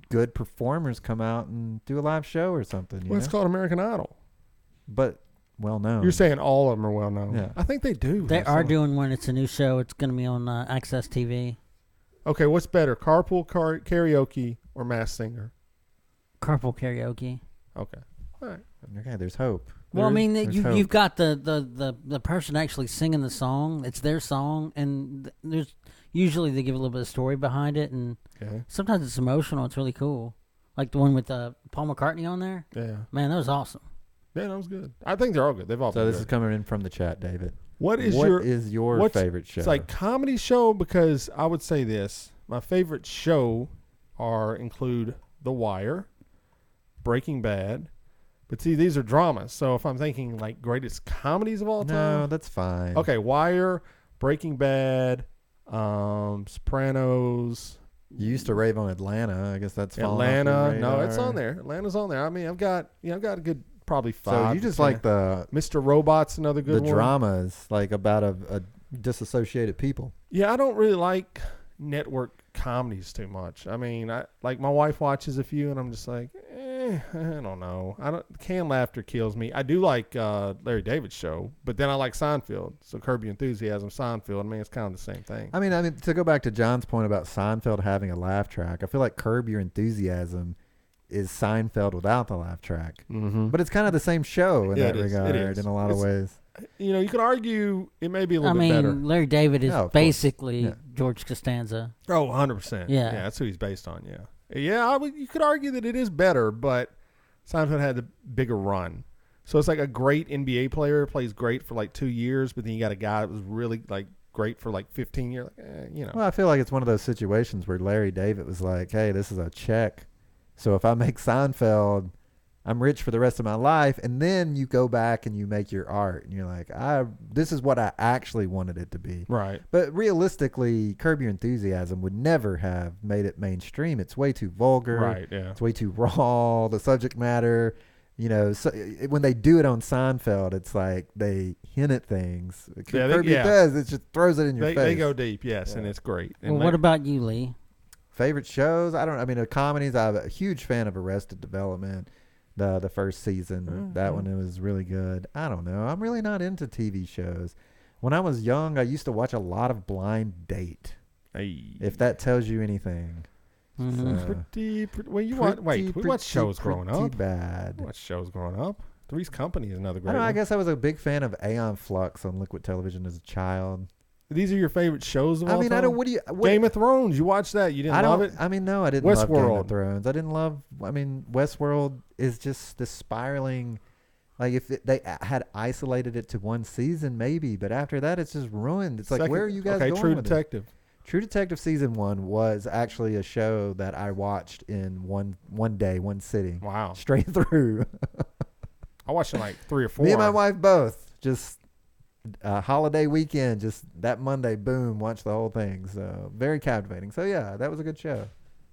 good performers come out and do a live show or something. You Well, it's know? called American Idol. But well known. You're saying all of them are well known. Yeah. I think they do. They have are some. doing one. It's a new show. It's going to be on Access TV. Okay, what's better, carpool karaoke or Masked Singer? Carpool karaoke. Okay. All right. Okay, there's hope. Well, I mean, there's hope. you've got the person actually singing the song. It's their song, and usually they give a little bit of story behind it, and sometimes it's emotional. It's really cool. Like the one with Paul McCartney on there. Yeah. Man, that was awesome. Yeah, that was good. I think they're all good. They've all been So good. this is coming in from the chat, David. What is your favorite show? It's like comedy show, because I would say this. My favorite show include The Wire, Breaking Bad. But see, these are dramas. So if I'm thinking like greatest comedies of all time. No, that's fine. Okay, Wire, Breaking Bad, Sopranos. You used to rave on Atlanta. I guess that's Atlanta. No, it's on there. Atlanta's on there. I mean, I've got a good probably 5. So you just like the Mr. Robot's another good one. The dramas, like about a disassociated people. Yeah, I don't really like network comedies too much. I mean, my wife watches a few, and I'm just like, I don't know. Canned laughter kills me. I do like Larry David's show, but then I like Seinfeld. So Curb Your Enthusiasm, Seinfeld. I mean, it's kind of the same thing. I mean, to go back to John's point about Seinfeld having a laugh track, I feel like Curb Your Enthusiasm is Seinfeld without the laugh track. Mm-hmm. But it's kind of the same show in that regard, in a lot of ways. You could argue it may be a little bit better. Larry David is basically George Costanza. Oh, 100%. Yeah, that's who he's based on. Yeah. You could argue that it is better, but Seinfeld had the bigger run. So it's like a great NBA player plays great for like 2 years, but then you got a guy that was really like great for like 15 years. Well, I feel like it's one of those situations where Larry David was like, "Hey, this is a check. So if I make Seinfeld, I'm rich for the rest of my life." And then you go back and you make your art, and you're like, this is what I actually wanted it to be. Right. But realistically, Curb Your Enthusiasm would never have made it mainstream. It's way too vulgar. Right, yeah. It's way too raw, the subject matter. So when they do it on Seinfeld, it's like they hint at things. Kirby does. It just throws it in your face. They go deep, yes, and it's great. Well, what about you, Lee? Favorite shows? The comedies, I'm a huge fan of Arrested Development. The first season, that one, it was really good. I don't know. I'm really not into TV shows. When I was young, I used to watch a lot of Blind Date. Hey. If that tells you anything. Pretty we watched shows growing up. Pretty bad. We watched shows growing up. Three's Company is another great I don't know, one. I guess I was a big fan of Aeon Flux on Liquid Television as a child. These are your favorite shows of all time? I don't. Game of Thrones. You watched that? You didn't love it? No, I didn't love Game of Thrones. I didn't love. Westworld is just the spiraling. Like if they had isolated it to one season, maybe, but after that, it's just ruined. It's like, where are you guys going? True with Detective. It? True Detective season 1 was actually a show that I watched in one day, one sitting. Wow, straight through. I watched it like 3 or 4. Me and my wife both just. Holiday weekend, just that Monday, boom, watch the whole thing. So very captivating. So yeah, that was a good show.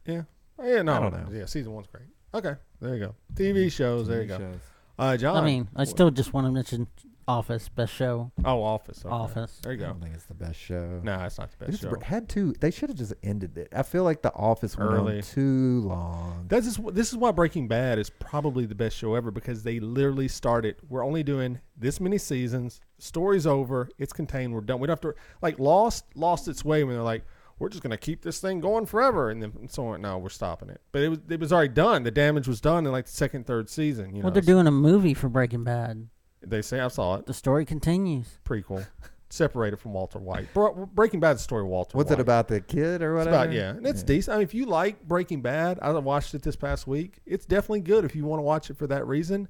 No, I don't know. Yeah, season 1's great. Okay, there you go. TV shows, there you go. John. I still just want to mention Office, best show. Oh, Office. Okay. Office. There you go. I don't think it's the best show. No, it's not the best show. They should have just ended it. I feel like The Office went on too long. This is why Breaking Bad is probably the best show ever, because they literally started, we're only doing this many seasons, story's over, it's contained, we're done. We don't have to, like Lost its way when they're like, we're just going to keep this thing going forever. And then so on. No, we're stopping it. But it was already done. The damage was done in like the second, third season. They're doing a movie for Breaking Bad. They say, I saw it. The story continues. Prequel. Separated from Walter White. Breaking Bad's the story of Walter White. What's it about, the kid or whatever? It's about, and it's decent. I mean, if you like Breaking Bad, I watched it this past week. It's definitely good if you want to watch it for that reason.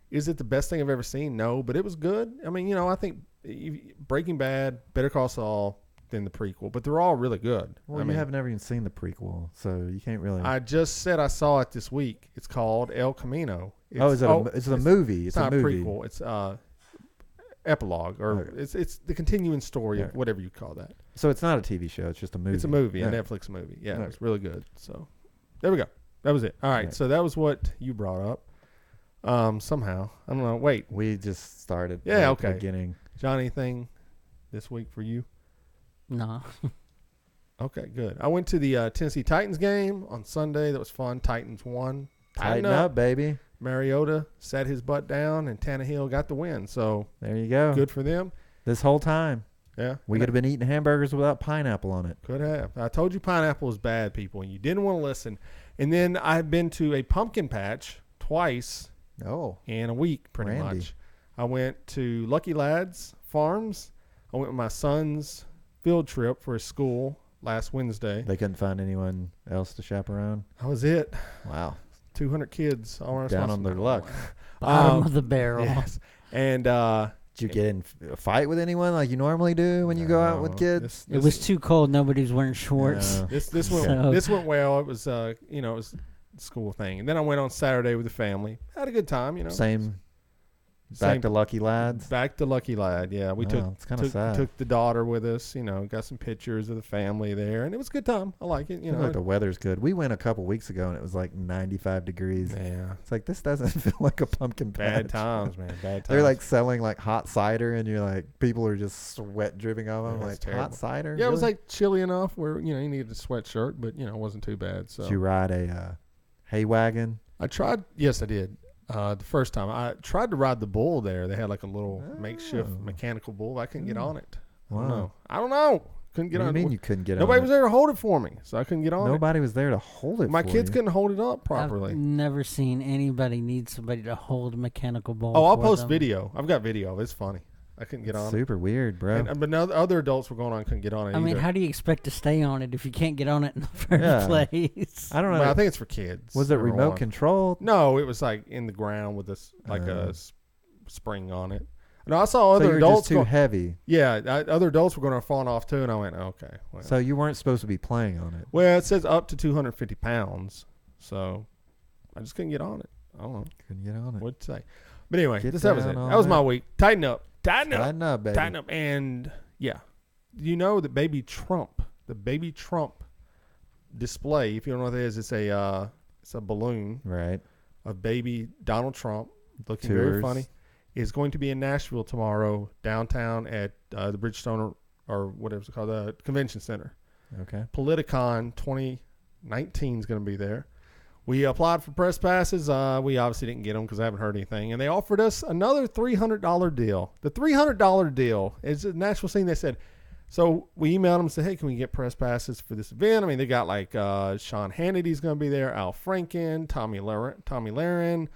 Is it the best thing I've ever seen? No, but it was good. I mean, I think Breaking Bad, Better Call Saul, then the prequel, but they're all really good. Well, you haven't ever even seen the prequel, so you can't really. I just said I saw it this week. It's called El Camino. It's a movie. It's not a movie. Prequel. It's epilogue, or it's the continuing story of whatever you call that. So it's not a TV show. It's just a movie. It's a movie, a Netflix movie. Yeah, it's really good. So there we go. That was it. All right. So that was what you brought up. Somehow I don't know. Wait, we just started. Yeah. At the okay. beginning. John, anything this week for you? No. Okay, good. I went to the Tennessee Titans game on Sunday. That was fun. Titans won. Tighten up, baby. Mariota sat his butt down, and Tannehill got the win. So there you go. Good for them. This whole time. Yeah. We could have been eating hamburgers without pineapple on it. Could have. I told you pineapple is bad, people, and you didn't want to listen. And then I've been to a pumpkin patch twice in a week, pretty much. I went to Lucky Lads Farms. I went with my son's field trip for his school last Wednesday. They couldn't find anyone else to chaperone. That was it. Wow. 200 kids all around Down on their luck. Bottom of the barrel. Yes. And Did you get in a fight with anyone like you normally do when you go out with kids? It was too cold. Nobody was wearing shorts. Yeah. This went well. It was it was a school thing. And then I went on Saturday with the family. Had a good time. Same. Back to Lucky Lads. Back to Lucky Lad. Yeah, we It's kind of sad. took the daughter with us. Got some pictures of the family there, and it was a good time. I like it. Like the weather's good. We went a couple weeks ago and it was like 95 degrees. Yeah, it's like this doesn't feel like a pumpkin patch. Bad times, man. Bad times. They're like selling like hot cider, and you're like, people are just sweat dripping off them. Like terrible. Hot cider. Yeah, really? it was like chilly enough where you needed a sweatshirt, but it wasn't too bad. So did you ride a hay wagon? I tried. Yes, I did. The first time I tried to ride the bull there. They had like a little makeshift mechanical bull. I couldn't get on it. Wow. I don't know. Couldn't get What on do you it. mean you couldn't get on it? Nobody was there to hold it for me, so I couldn't get on it. Nobody was there to hold it My for kids you. couldn't hold it up properly. I've never seen anybody need somebody to hold a mechanical bull. I'll for post them. video. I've got video. It's funny. I couldn't get on it. Super weird, bro. But no, other adults were going on, couldn't get on it. I mean, either. how do you expect to stay on it if you can't get on it in the first Yeah. place? I don't know. Well, I think it's for kids. Was it number remote one. controlled? No, it was like in the ground with a spring on it. No, I saw other so you were adults just too go- heavy. Yeah, other adults were going to fall off too, and I went, okay. Well. So you weren't supposed to be playing on it. Well, it says up to 250 pounds, so I just couldn't get on it. I don't know Couldn't get on it. what to say. But anyway, Get that was down it. on That was my that. week. Tighten up. Tighten up. Tighten up, baby. Tighten up. And yeah, you know the baby Trump display. If you don't know what that is, it's a balloon Right. of baby Donald Trump looking very Tours. funny. Is going to be in Nashville tomorrow, downtown at the Bridgestone or whatever it's called, the convention center. Okay. Politicon 2019 is going to be there. We applied for press passes. We obviously didn't get them because I haven't heard anything. And they offered us another $300 deal. The $300 deal is a Nashville Scene. They said, so we emailed them and said, hey, can we get press passes for this event? I mean, they got like Sean Hannity's going to be there, Al Franken, Tommy Lahren,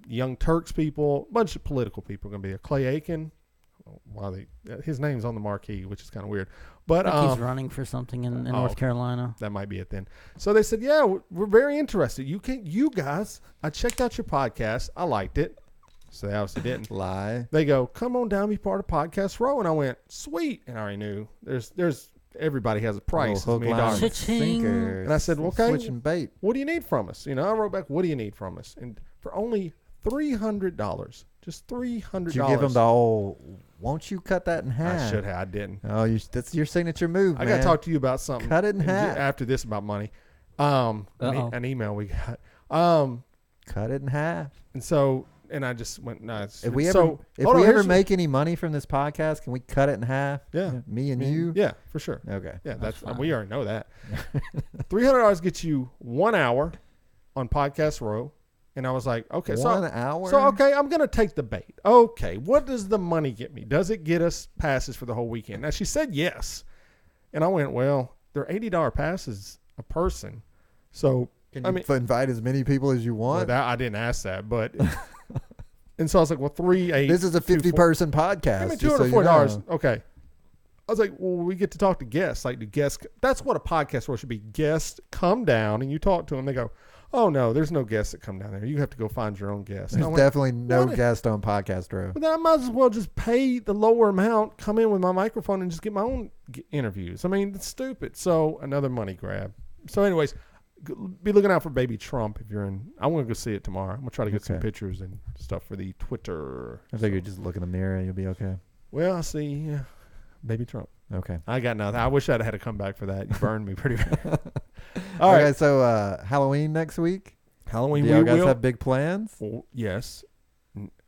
Young Turks people, a bunch of political people are going to be there. Clay Aiken. His name's on the marquee, which is kind of weird. But I think he's running for something in North Carolina. That might be it then. So they said, yeah, we're very interested. You guys, I checked out your podcast. I liked it. So they obviously didn't. Lie. They go, come on down, be part of Podcast Row. And I went, sweet. And I already knew there's everybody has a price. Hook, It's $1 million. line, and Cha-ching. sinker. And I said, okay. Switching bait. What do you need from us? I wrote back, what do you need from us? And for only $300, just $300. Did you give him the old, won't you cut that in half? I should have. I didn't. Oh, that's your signature move, I man. got to talk to you about something. Cut it in half. After this about money. An email we got. Cut it in half. And so, and I just went, no. If we ever make any money from this podcast, can we cut it in half? Yeah. Me and you? Yeah, for sure. Okay. Yeah, that's fine. we already know that. $300 gets you 1 hour on Podcast Row. And I was like, okay, 1 hour? So, okay, I'm going to take the bait. Okay, what does the money get me? Does it get us passes for the whole weekend? Now, she said yes. And I went, well, they're $80 passes a person. So, Can you invite as many people as you want? I didn't ask that, but. And so I was like, well, 3, 8. This is a 50-person podcast. I mean, just so you $240. know. Okay. I was like, well, we get to talk to guests. Like, do guests? That's what a podcast role should be. Guests come down and you talk to them. They go, oh, no, there's no guests that come down there. You have to go find your own guests. There's definitely no guest on Podcast Row. But then I might as well just pay the lower amount, come in with my microphone, and just get my own interviews. I mean, it's stupid. So another money grab. So anyways, be looking out for Baby Trump if you're in. I want to go see it tomorrow. I'm going to try to get some Okay. pictures and stuff for the Twitter. I figure just look in the mirror and you'll be okay. Well, I see Baby Trump. Okay. I got nothing. I wish I'd had a comeback for that. You burned me pretty bad. All Okay, right. so Halloween next week. Halloween, Do y'all we guys will. have big plans? Well, yes.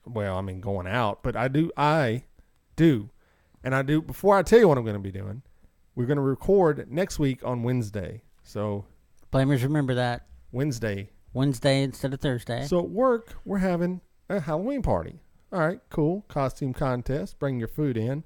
Well, I mean, going out. But I do. And I do. Before I tell you what I'm going to be doing, we're going to record next week on Wednesday. So Blamers, remember that. Wednesday. Instead of Thursday. So at work, we're having a Halloween party. All right, cool. Costume contest. Bring your food in.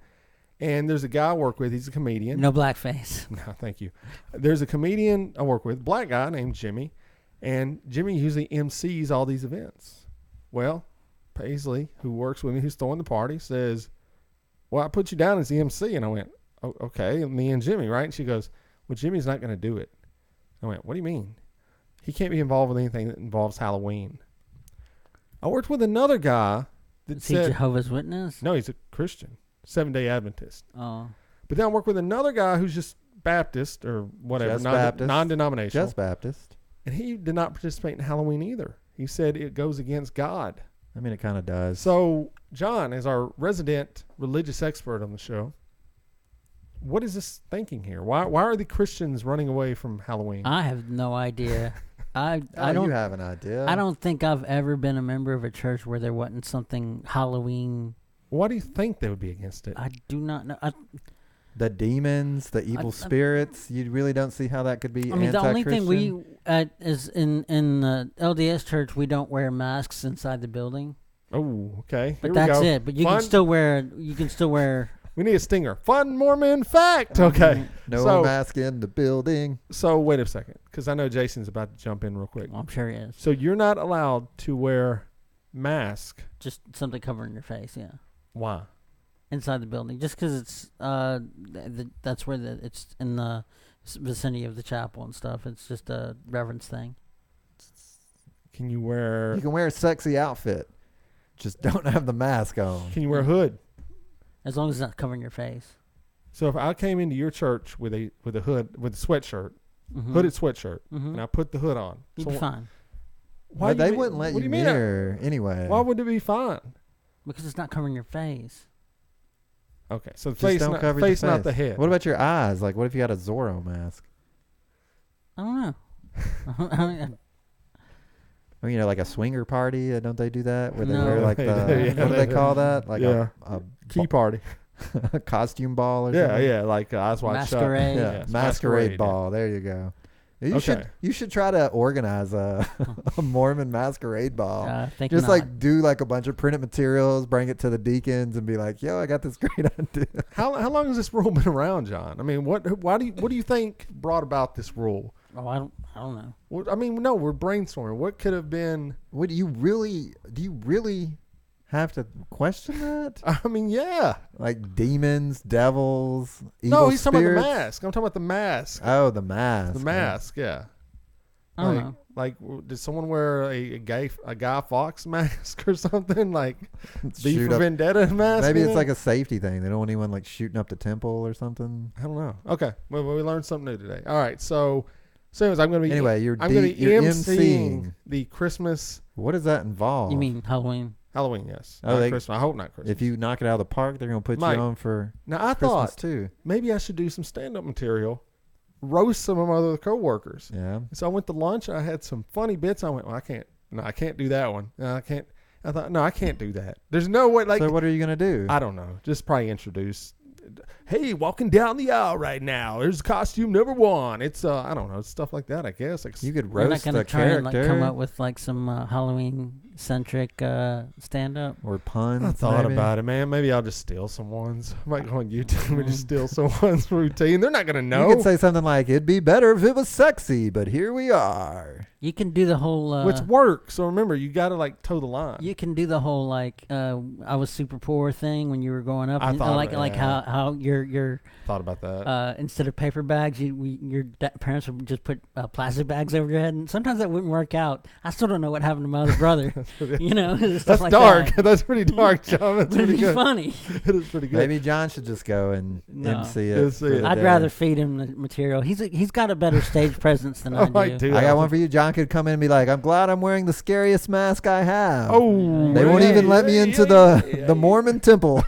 And there's a guy I work with. He's a comedian. No blackface. No, thank you. There's a comedian I work with, black guy named Jimmy. And Jimmy usually MCs all these events. Well, Paisley, who works with me, who's throwing the party, says, well, I put you down as the MC. And I went, Okay, me and Jimmy, right? And she goes, well, Jimmy's not going to do it. I went, what do you mean? He can't be involved with anything that involves Halloween. I worked with another guy that Is he said, Jehovah's Witness? no, he's a Christian, Seventh-day Adventist. Oh. But then I worked with another guy who's just Baptist or whatever, Just Baptist. non-denominational. Just Baptist. And he did not participate in Halloween either. He said it goes against God. I mean, it kind of does. So, John, as our resident religious expert on the show, what is this thinking here? Why are the Christians running away from Halloween? I have no idea. I Oh, don't you have an idea. I don't think I've ever been a member of a church where there wasn't something Halloween. Why do you think they would be against it? I do not know. The demons, the evil spirits. You really don't see how that could be. I mean, the only thing anti-Christian? we is in the LDS church, we don't wear masks inside the building. Oh, okay. But Here we that's go. it. But you Fun- can still wear. You can still wear. We need a stinger. Fun Mormon fact. Okay. No so, mask in the building. So wait a second, because I know Jason's about to jump in real quick. Well, I'm sure he is. So you're not allowed to wear mask. Just something covering your face. Yeah. Why? Inside the building, just because it's that's where it's in the vicinity of the chapel and stuff. It's just a reverence thing. Can you wear? You can wear a sexy outfit. Just don't have the mask on. Can you wear a hood? As long as it's not covering your face. So if I came into your church with a hood, with a sweatshirt, hooded sweatshirt, and I put the hood on, You'd so be fine. why But do they mean- wouldn't let what do you mean? near anyway. Why would it be fine? Because it's not covering your face. Okay, so the Just face, don't not, cover face, your not face. the head. What about your eyes? Like, what if you had a Zorro mask? I don't know. I mean, I mean, you know, like a swinger party. Don't they do that? Where they No. wear like the Yeah, what do they call that? Like yeah. a Key party? costume ball or Yeah, something? yeah, like Eyes Wide Shut. Masquerade. Yeah, Yes, masquerade ball. There you go. You Okay. should try to organize a Mormon masquerade ball. I think Just not. like do like a bunch of printed materials, bring it to the deacons, and be like, "Yo, I got this great idea." How long has this rule been around, John? I mean, what do you think brought about this rule? Oh, I don't know. Well, I mean, no, we're brainstorming. What could have been? What do you really have to question that? I mean, yeah. Like demons, devils, evil No, he's talking about the spirits? mask. I'm talking about the mask. Oh, the mask. The mask, yeah. I don't know. Like, did someone wear a Guy Fawkes mask or something? Like, V Shoot for up- Vendetta mask? Maybe you it's know? like a safety thing. They don't want anyone like shooting up the temple or something. I don't know. Okay, well, we learned something new today. All right, so anyways, I'm going to be You're emceeing emceeing. the Christmas What does that involve? You mean Halloween? Halloween? Yes. Oh, Not they- Christmas. I hope not Christmas. if you knock it out of the park, they're gonna put Mike, you on for now I Christmas thought too. maybe I should do some stand-up material, roast some of my other coworkers. Yeah. So I went to lunch. I had some funny bits. I went, well, I can't do that one. No, I can't. I thought, no, I can't do that. There's no way. Like, So what are you gonna do? I don't know. Just probably introduce. Hey, walking down the aisle right now. There's costume number one. It's I don't know, stuff like that. I guess. Like, You could You're not roast gonna the try and character like come up with like some Halloween centric stand up. or puns. I thought maybe. about it, man. Maybe I'll just steal someone's. I might go on YouTube and just steal someone's routine. They're not gonna know. You could say something like, "It'd be better if it was sexy, but here we are." You can do the whole. Which work. So remember, you got to like toe the line. You can do the whole like I was super poor thing when you were growing up. I and, thought like of it, like yeah. how your Thought about that. instead of paper bags, your parents would just put plastic bags over your head, and sometimes that wouldn't work out. I still don't know what happened to my other brother. You know, stuff That's like dark. That. That's pretty dark, John. That's But it'd pretty be good. funny. It is pretty good. Maybe John should just go and No. MC it. MC for it. the I'd day. rather feed him the material. He's got a better stage presence than I might do. do I that. got one for you. John could come in and be like, "I'm glad I'm wearing the scariest mask I have." Oh, They won't yeah, even let me yeah, into yeah, the yeah, the Mormon temple.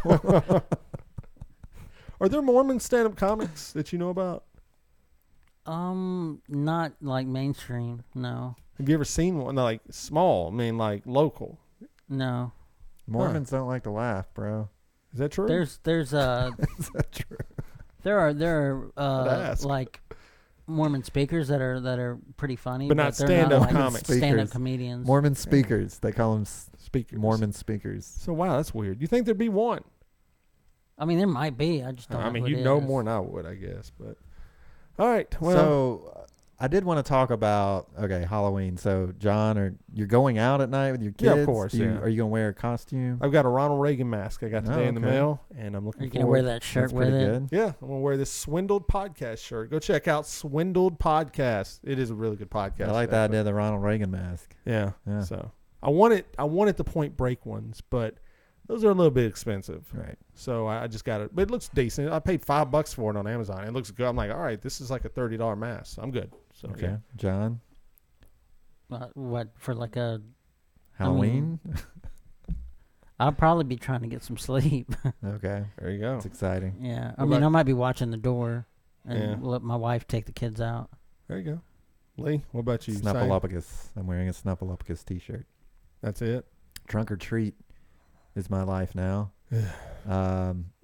Are there Mormon stand-up comics that you know about? Not like mainstream. No, Have you ever seen one like small? I mean, like local. no. Mormons don't like to laugh, bro. Is that true? There's Is that true? there are ask. like Mormon speakers that are pretty funny, But not they're stand-up like comics. stand-up Speakers. comedians. Mormon speakers. They call them Speakers. Mormon speakers. So wow, that's weird. You think there'd be one? I mean, there might be. I just don't. I mean, know who you it know is. more than I would, I guess. But all right, well, So I did want to talk about Halloween. So, John, you're going out at night with your kids? Yeah, of course. Are you gonna wear a costume? I've got a Ronald Reagan mask I got today in the mail, and I'm Are looking you gonna forward. wear that shirt That's with pretty it? good. Yeah, I'm gonna wear this Swindled Podcast shirt. Go check out Swindled Podcast. It is a really good podcast. I like the idea of the Ronald Reagan mask. Yeah. Yeah. So I wanted the Point Break ones, but those are a little bit expensive. Right. So I just got it. But it looks decent. I paid $5 for it on Amazon. It looks good. I'm like, all right, this is like a $30 mask. So I'm good. So Okay. yeah. John, What for? Like a Halloween? I'll probably be trying to get some sleep. Okay. There you go. That's exciting. Yeah, I What mean, about- I might be watching the door and Yeah. let my wife take the kids out. There you go. Lee, what about you? Same? Snuffleupagus. I'm wearing a Snuffleupagus t-shirt. That's it. Trunk or treat is my life now.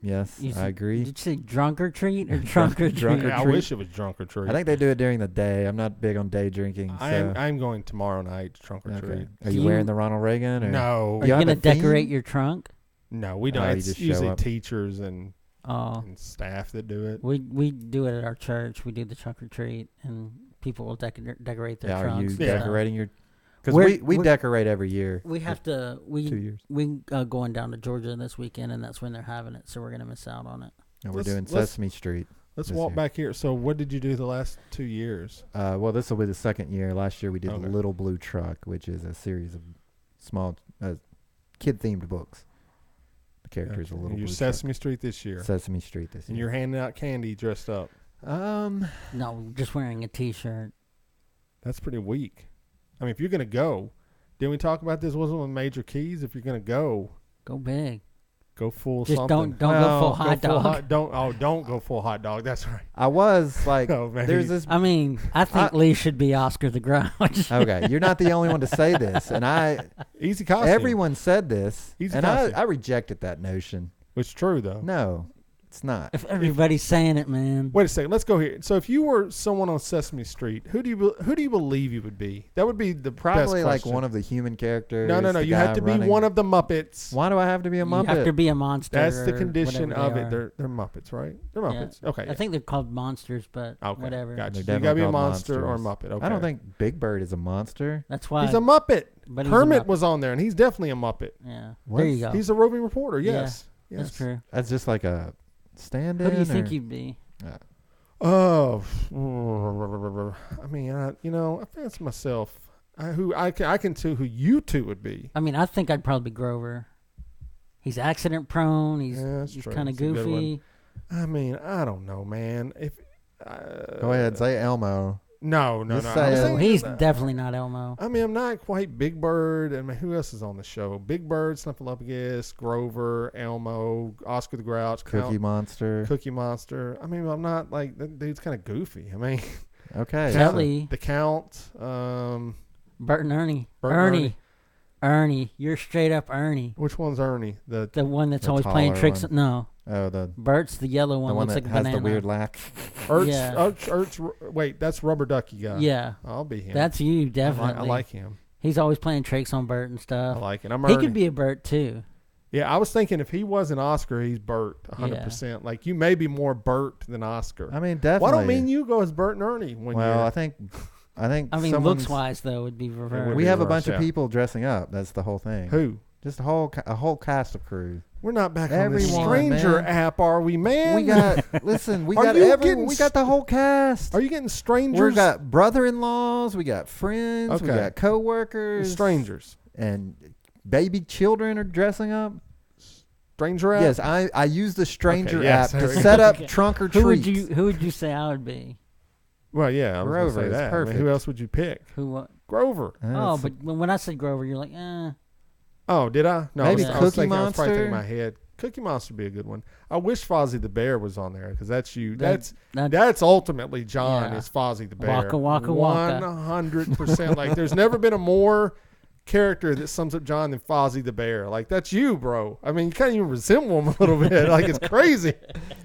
Yes, You I said- agree. Did you say drunk or treat or trunk or treat? Drunk or Yeah, I treat. wish it was drunk or treat. I think they do it during the day. I'm not big on day drinking. So. I'm going tomorrow night to trunk or Okay. treat. Are Do you you- wearing the Ronald Reagan? Or? No, Are you have gonna a theme? decorate your trunk? no, we don't. Oh, you It's just show usually up. teachers and Oh, staff that do it. we do it at our church. We do the trunk or treat, and people will decorate their Yeah, are you trunks. decorating your? Because We're- we we're- decorate every year. We have to. 2 We years. going down to Georgia this weekend, and that's when they're having it. So we're gonna miss out on it. And we're Let's- doing let's- Sesame Street. Let's this walk year. back here. So, what did you do the last 2 years? Well, this will be the second year. Last year we did Okay. Little Blue Truck, which is a series of small kid-themed books. The characters Okay. are Little And Blue you're Sesame Street this year, Truck. Sesame Street this and year. you're handing out candy dressed up. No, just wearing a T-shirt. That's pretty weak. I mean, if you're gonna go, didn't we talk about this? Wasn't one major keys? If you're gonna go Go full Just something. don't go full Well, hot Go full dog. don't go full hot dog. That's right. I was like, Oh, maybe. there's this. I mean, I think Lee should be Oscar the Grouch. Okay, you're not the only one to say this, and Easy costume. everyone said this, Easy and costume. I rejected that notion. Which is true though. No, it's not. If everybody's saying it, man. Wait a second. Let's go here. So, if you were someone on Sesame Street, who do you believe you would be? That would be the Probably best like question. one of the human characters. No. the You have guy to be running. one of the Muppets. Why do I have to be a You Muppet? have to be a monster. That's the or condition whatever of they it. are. They're Muppets, right? They're Yeah. Muppets. Okay. I think they're called monsters, but Okay. whatever. Gotcha. They're You gotta be a definitely called monster or a monsters. Muppet. Okay. I don't think Big Bird is a monster. That's why. he's a Muppet. But he's a Kermit Muppet. was on there, and he's definitely a Muppet. Yeah. What? There you go. He's a roving reporter. Yeah, Yes. That's Yes. true. That's just like a stand-in. Who do you think or- you'd be? Oh, I mean, I fancy myself. I can tell who you two would be. I mean, I think I'd probably be Grover. He's accident prone. He's Yeah, that's he's true. kind of That's a good goofy. I mean, I don't know, man. If Go ahead, say Elmo. no. Just I say was it. Oh, thinking he's of- definitely not Elmo. I mean, I'm not quite Big Bird. I mean, who else is on the show? Big Bird, Snuffleupagus, Grover, Elmo, Oscar the Grouch, Cookie Monster. Cookie Monster. I mean, I'm not like that dude's kind of goofy. I mean, Okay. Kelly, the Count. Bert and Ernie. Bert and Ernie. You're straight up Ernie. Which one's Ernie? The The one that's The always playing taller tricks. one. No, Oh, the Bert's the yellow the one. one Looks that like a has banana. the weird laugh. Wait, that's Rubber Ducky guy. Yeah, I'll be him. that's you definitely. I like him. He's always playing tricks on Bert and I stuff. like it. I'm He Ernie. could be a Bert too. Yeah, I was thinking if he wasn't Oscar, he's Bert, 100%. Like you may be more Bert than Oscar. I mean, definitely. Why don't me and you go as Bert and Ernie one Well, year? I think. I mean, someone's- looks wise though would be reversed. We be have a reversed, bunch of yeah. people dressing up. That's the whole thing. Who? Just a whole cast of crew. We're not back on Everyone, this Stranger man. app, are we, man? We got listen. We Are got you everyone. getting We got the whole cast. Are you getting strangers? We got brother-in-laws. We got friends. We Okay. got coworkers. strangers. And baby children are dressing up. Stranger app? Yes, I use the Stranger Okay, yes, app there to we set go. up Okay. trunk or Who would treat. you say I would be? Well, yeah, I was Grover going is to say that. I mean, perfect. who else would you pick? Who? What? Grover. Oh, but when I said Grover, you're like, Oh, did I? No, Maybe I was Cookie thinking, I was probably thinking in Monster? my head. Cookie Monster would be a good one. I wish Fozzie the Bear was on there because that's you. That- That's ultimately John Yeah. is Fozzie the Bear. Waka, waka, waka. 100%. Like there's never been a more character that sums up John than Fozzie the Bear. Like that's you, bro. I mean, you can't even resemble him a little bit. Like it's crazy.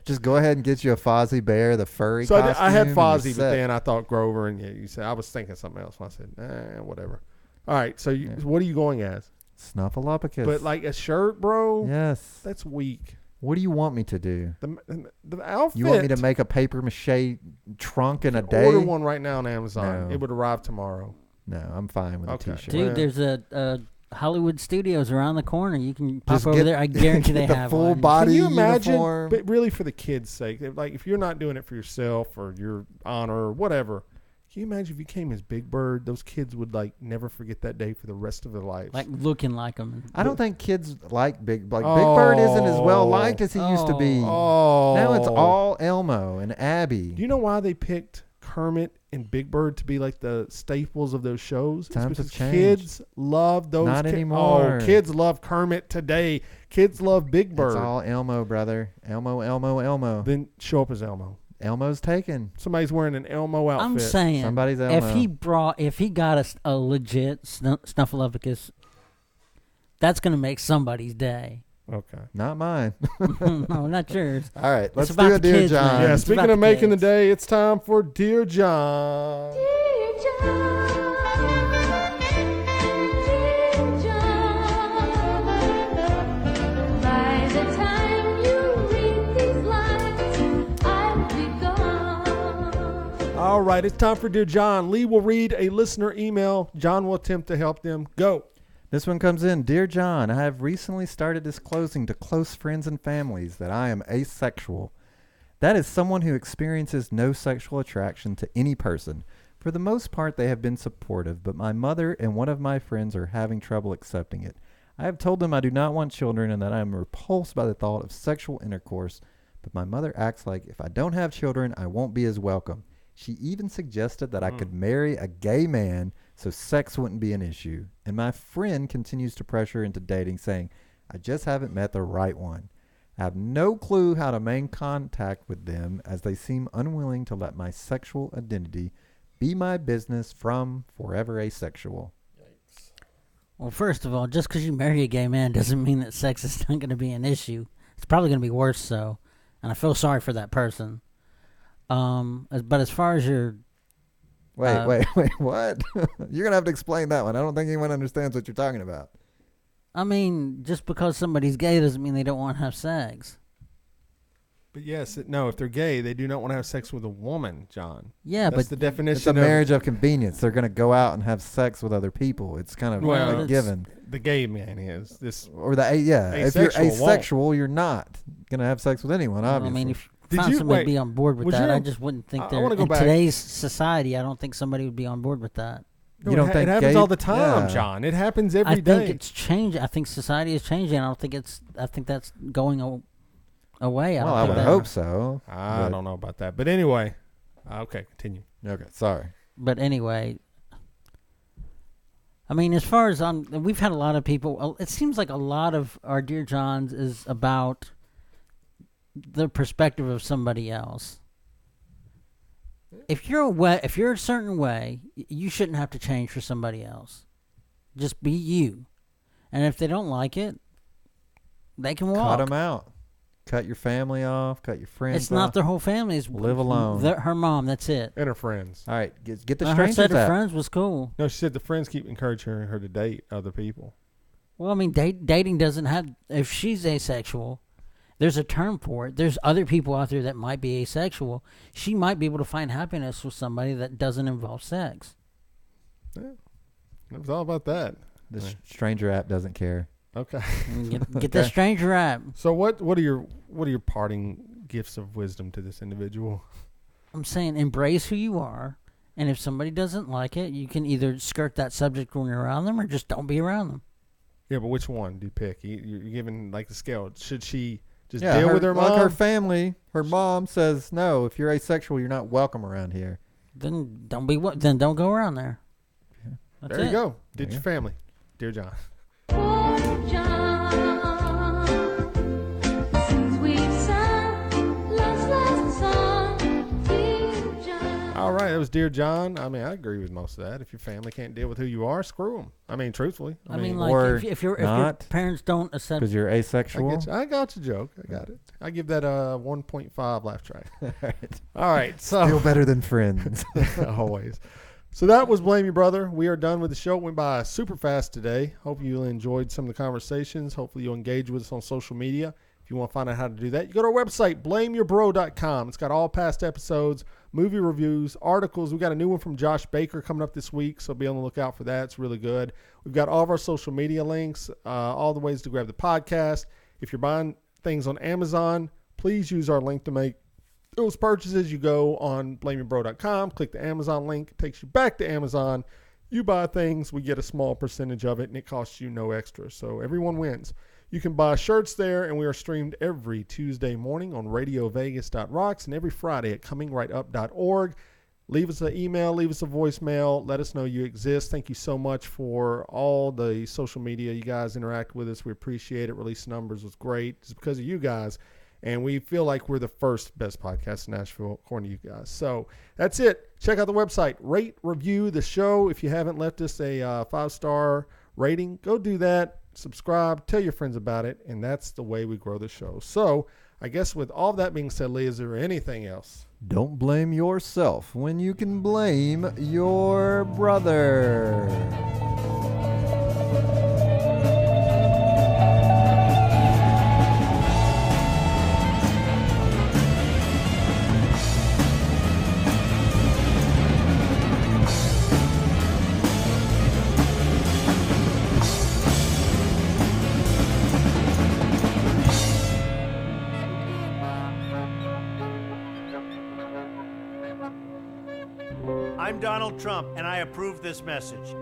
Just go ahead and get you a Fozzie Bear, the furry. So I had costume, and Fozzie, you're but set. then I thought Grover, and yeah, you said I was thinking something else. And I said, whatever. All right. So what are you going as? Snuffleupagus. But like a shirt, bro. yes, That's weak. What do you want me to do? The outfit. You want me to make a paper mache trunk in a day? Order one right now on Amazon. No. It would arrive tomorrow. No, I'm fine with Okay. a t-shirt. Dude, there's a Hollywood Studios around the corner. You can pop Just over get- there. I guarantee they the have full one. body Can you imagine? uniform. But really, for the kids' sake, if you're not doing it for yourself or your honor or whatever, can you imagine if you came as Big Bird? Those kids would never forget that day for the rest of their lives. Like looking like them. I don't think kids like Big Bird isn't as well liked as he used to be. Oh, Now it's all Elmo and Abby. Do you know why they picked Kermit and Big Bird to be like the staples of those shows? It's Times have because changed. kids love those. Not anymore. Oh, kids love Kermit today. Kids love Big Bird. It's all Elmo, brother. Elmo. Then show up as Elmo. Elmo's taken. Somebody's wearing an Elmo outfit. I'm saying Somebody's Elmo. if he got us a legit Snuffleupagus, that's gonna make somebody's day. Okay. Not mine. No, not yours. All right, let's about do the a Dear kids, John. man. Yeah, It's speaking about of the making the kids. day, it's time for Dear John. Dear John, dear John, by the time you read these lines, I'll be gone. All right, it's time for Dear John. Lee will read a listener email. John will attempt to help them. Go. This one comes in. Dear John, I have recently started disclosing to close friends and families that I am asexual. That is someone who experiences no sexual attraction to any person. For the most part, they have been supportive, but my mother and one of my friends are having trouble accepting it. I have told them I do not want children and that I am repulsed by the thought of sexual intercourse, but my mother acts like if I don't have children, I won't be as welcome. She even suggested that I could marry a gay man so sex wouldn't be an issue. And my friend continues to pressure into dating, saying, I just haven't met the right one. I have no clue how to maintain contact with them as they seem unwilling to let my sexual identity be my business from forever asexual. Well, first of all, just because you marry a gay man doesn't mean that sex is not going to be an issue. It's probably going to be worse so, and I feel sorry for that person. But as far as your Wait, what? You're going to have to explain that one. I don't think anyone understands what you're talking about. I mean, just because somebody's gay doesn't mean they don't want to have sex. But yes, no, if they're gay, they do not want to have sex with a woman, John. Yeah, That's but the definition It's a of marriage of convenience. They're going to go out and have sex with other people. It's kind of Well, like it's- given. the gay man is. This Or if you're Asexual won't. asexual, you're not going to have sex with anyone, I obviously. mean, if Did found you- somebody wait, to be on board with was that, your- I just wouldn't think I they're wanna go in back. today's society. I don't think somebody would be on board with that. You don't think it happens gay- all the time, yeah. John? It happens every I day. think it's changing. I think society is changing. I think that's going away. Well, I think would that- hope so. I but- don't know about that, but anyway, okay, continue. Okay, sorry. But anyway, I mean, as far as we've had a lot of people. It seems like a lot of our Dear Johns is about the perspective of somebody else. If you're a certain way, you shouldn't have to change for somebody else. Just be you, and if they don't like it, they can walk. Cut them out. Cut your family off. Cut your friends It's not off. their whole family. It's Live alone. Her mom. That's it. And her friends. All right, get the Her strangers set of out. friends was cool. No, she said the friends keep encouraging her to date other people. Well, I mean, dating doesn't have. If she's asexual, there's a term for it. There's other people out there that might be asexual. She might be able to find happiness with somebody that doesn't involve sex. Yeah, it was all about that. The stranger app doesn't care. Okay. Get the stranger app. So what are your parting gifts of wisdom to this individual? I'm saying embrace who you are, and if somebody doesn't like it, you can either skirt that subject when you're around them, or just don't be around them. Yeah, but which one do you pick? You're giving like the scale. Should she just Yeah, deal with her mom? Like her family, her mom says, no, if you're asexual, you're not welcome around here. Then don't be. Then don't go around there. That's There you it. go. Did your family, Dear John. Poor John, since we've sung last song, dear John. All right, that was Dear John. I mean, I agree with most of that. If your family can't deal with who you are, screw them. I mean, truthfully. I mean, like or if your not. parents don't accept. Because you're asexual. I got your joke. I got it. I give that a 1.5 laugh track. All right. All right, so Still better than friends. always. So that was Blame Your Brother. We are done with the show. It went by super fast today. Hope you enjoyed some of the conversations. Hopefully you'll engage with us on social media. If If you want to find out how to do that, you go to our website, blameyourbro.com. It's got all past episodes, movie reviews, articles. We got a new one from Josh Baker coming up this week, so be on the lookout for that. It's really good. We've got all of our social media links, all the ways to grab the podcast. If you're buying things on Amazon, please use our link to make those purchases. You go on blameyourbro.com, click the Amazon link. It takes you back to Amazon. You buy things, we get a small percentage of it, and it costs you no extra. So everyone wins. You can buy shirts there, and we are streamed every Tuesday morning on radiovegas.rocks and every Friday at comingrightedup.org. Leave us an email, leave us a voicemail, let us know you exist. Thank you so much for all the social media. You guys interact with us. We appreciate it. Release numbers was great. It's because of you guys, and we feel like we're the first best podcast in Nashville, according to you guys. So that's it. Check out the website. Rate, review the show. If you haven't left us a 5-star rating, go do that. Subscribe, tell your friends about it, and that's the way we grow the show. So I guess with all that being said, Lee, is there anything else? Don't blame yourself when you can blame your brother. I'm Donald Trump, and I approve this message.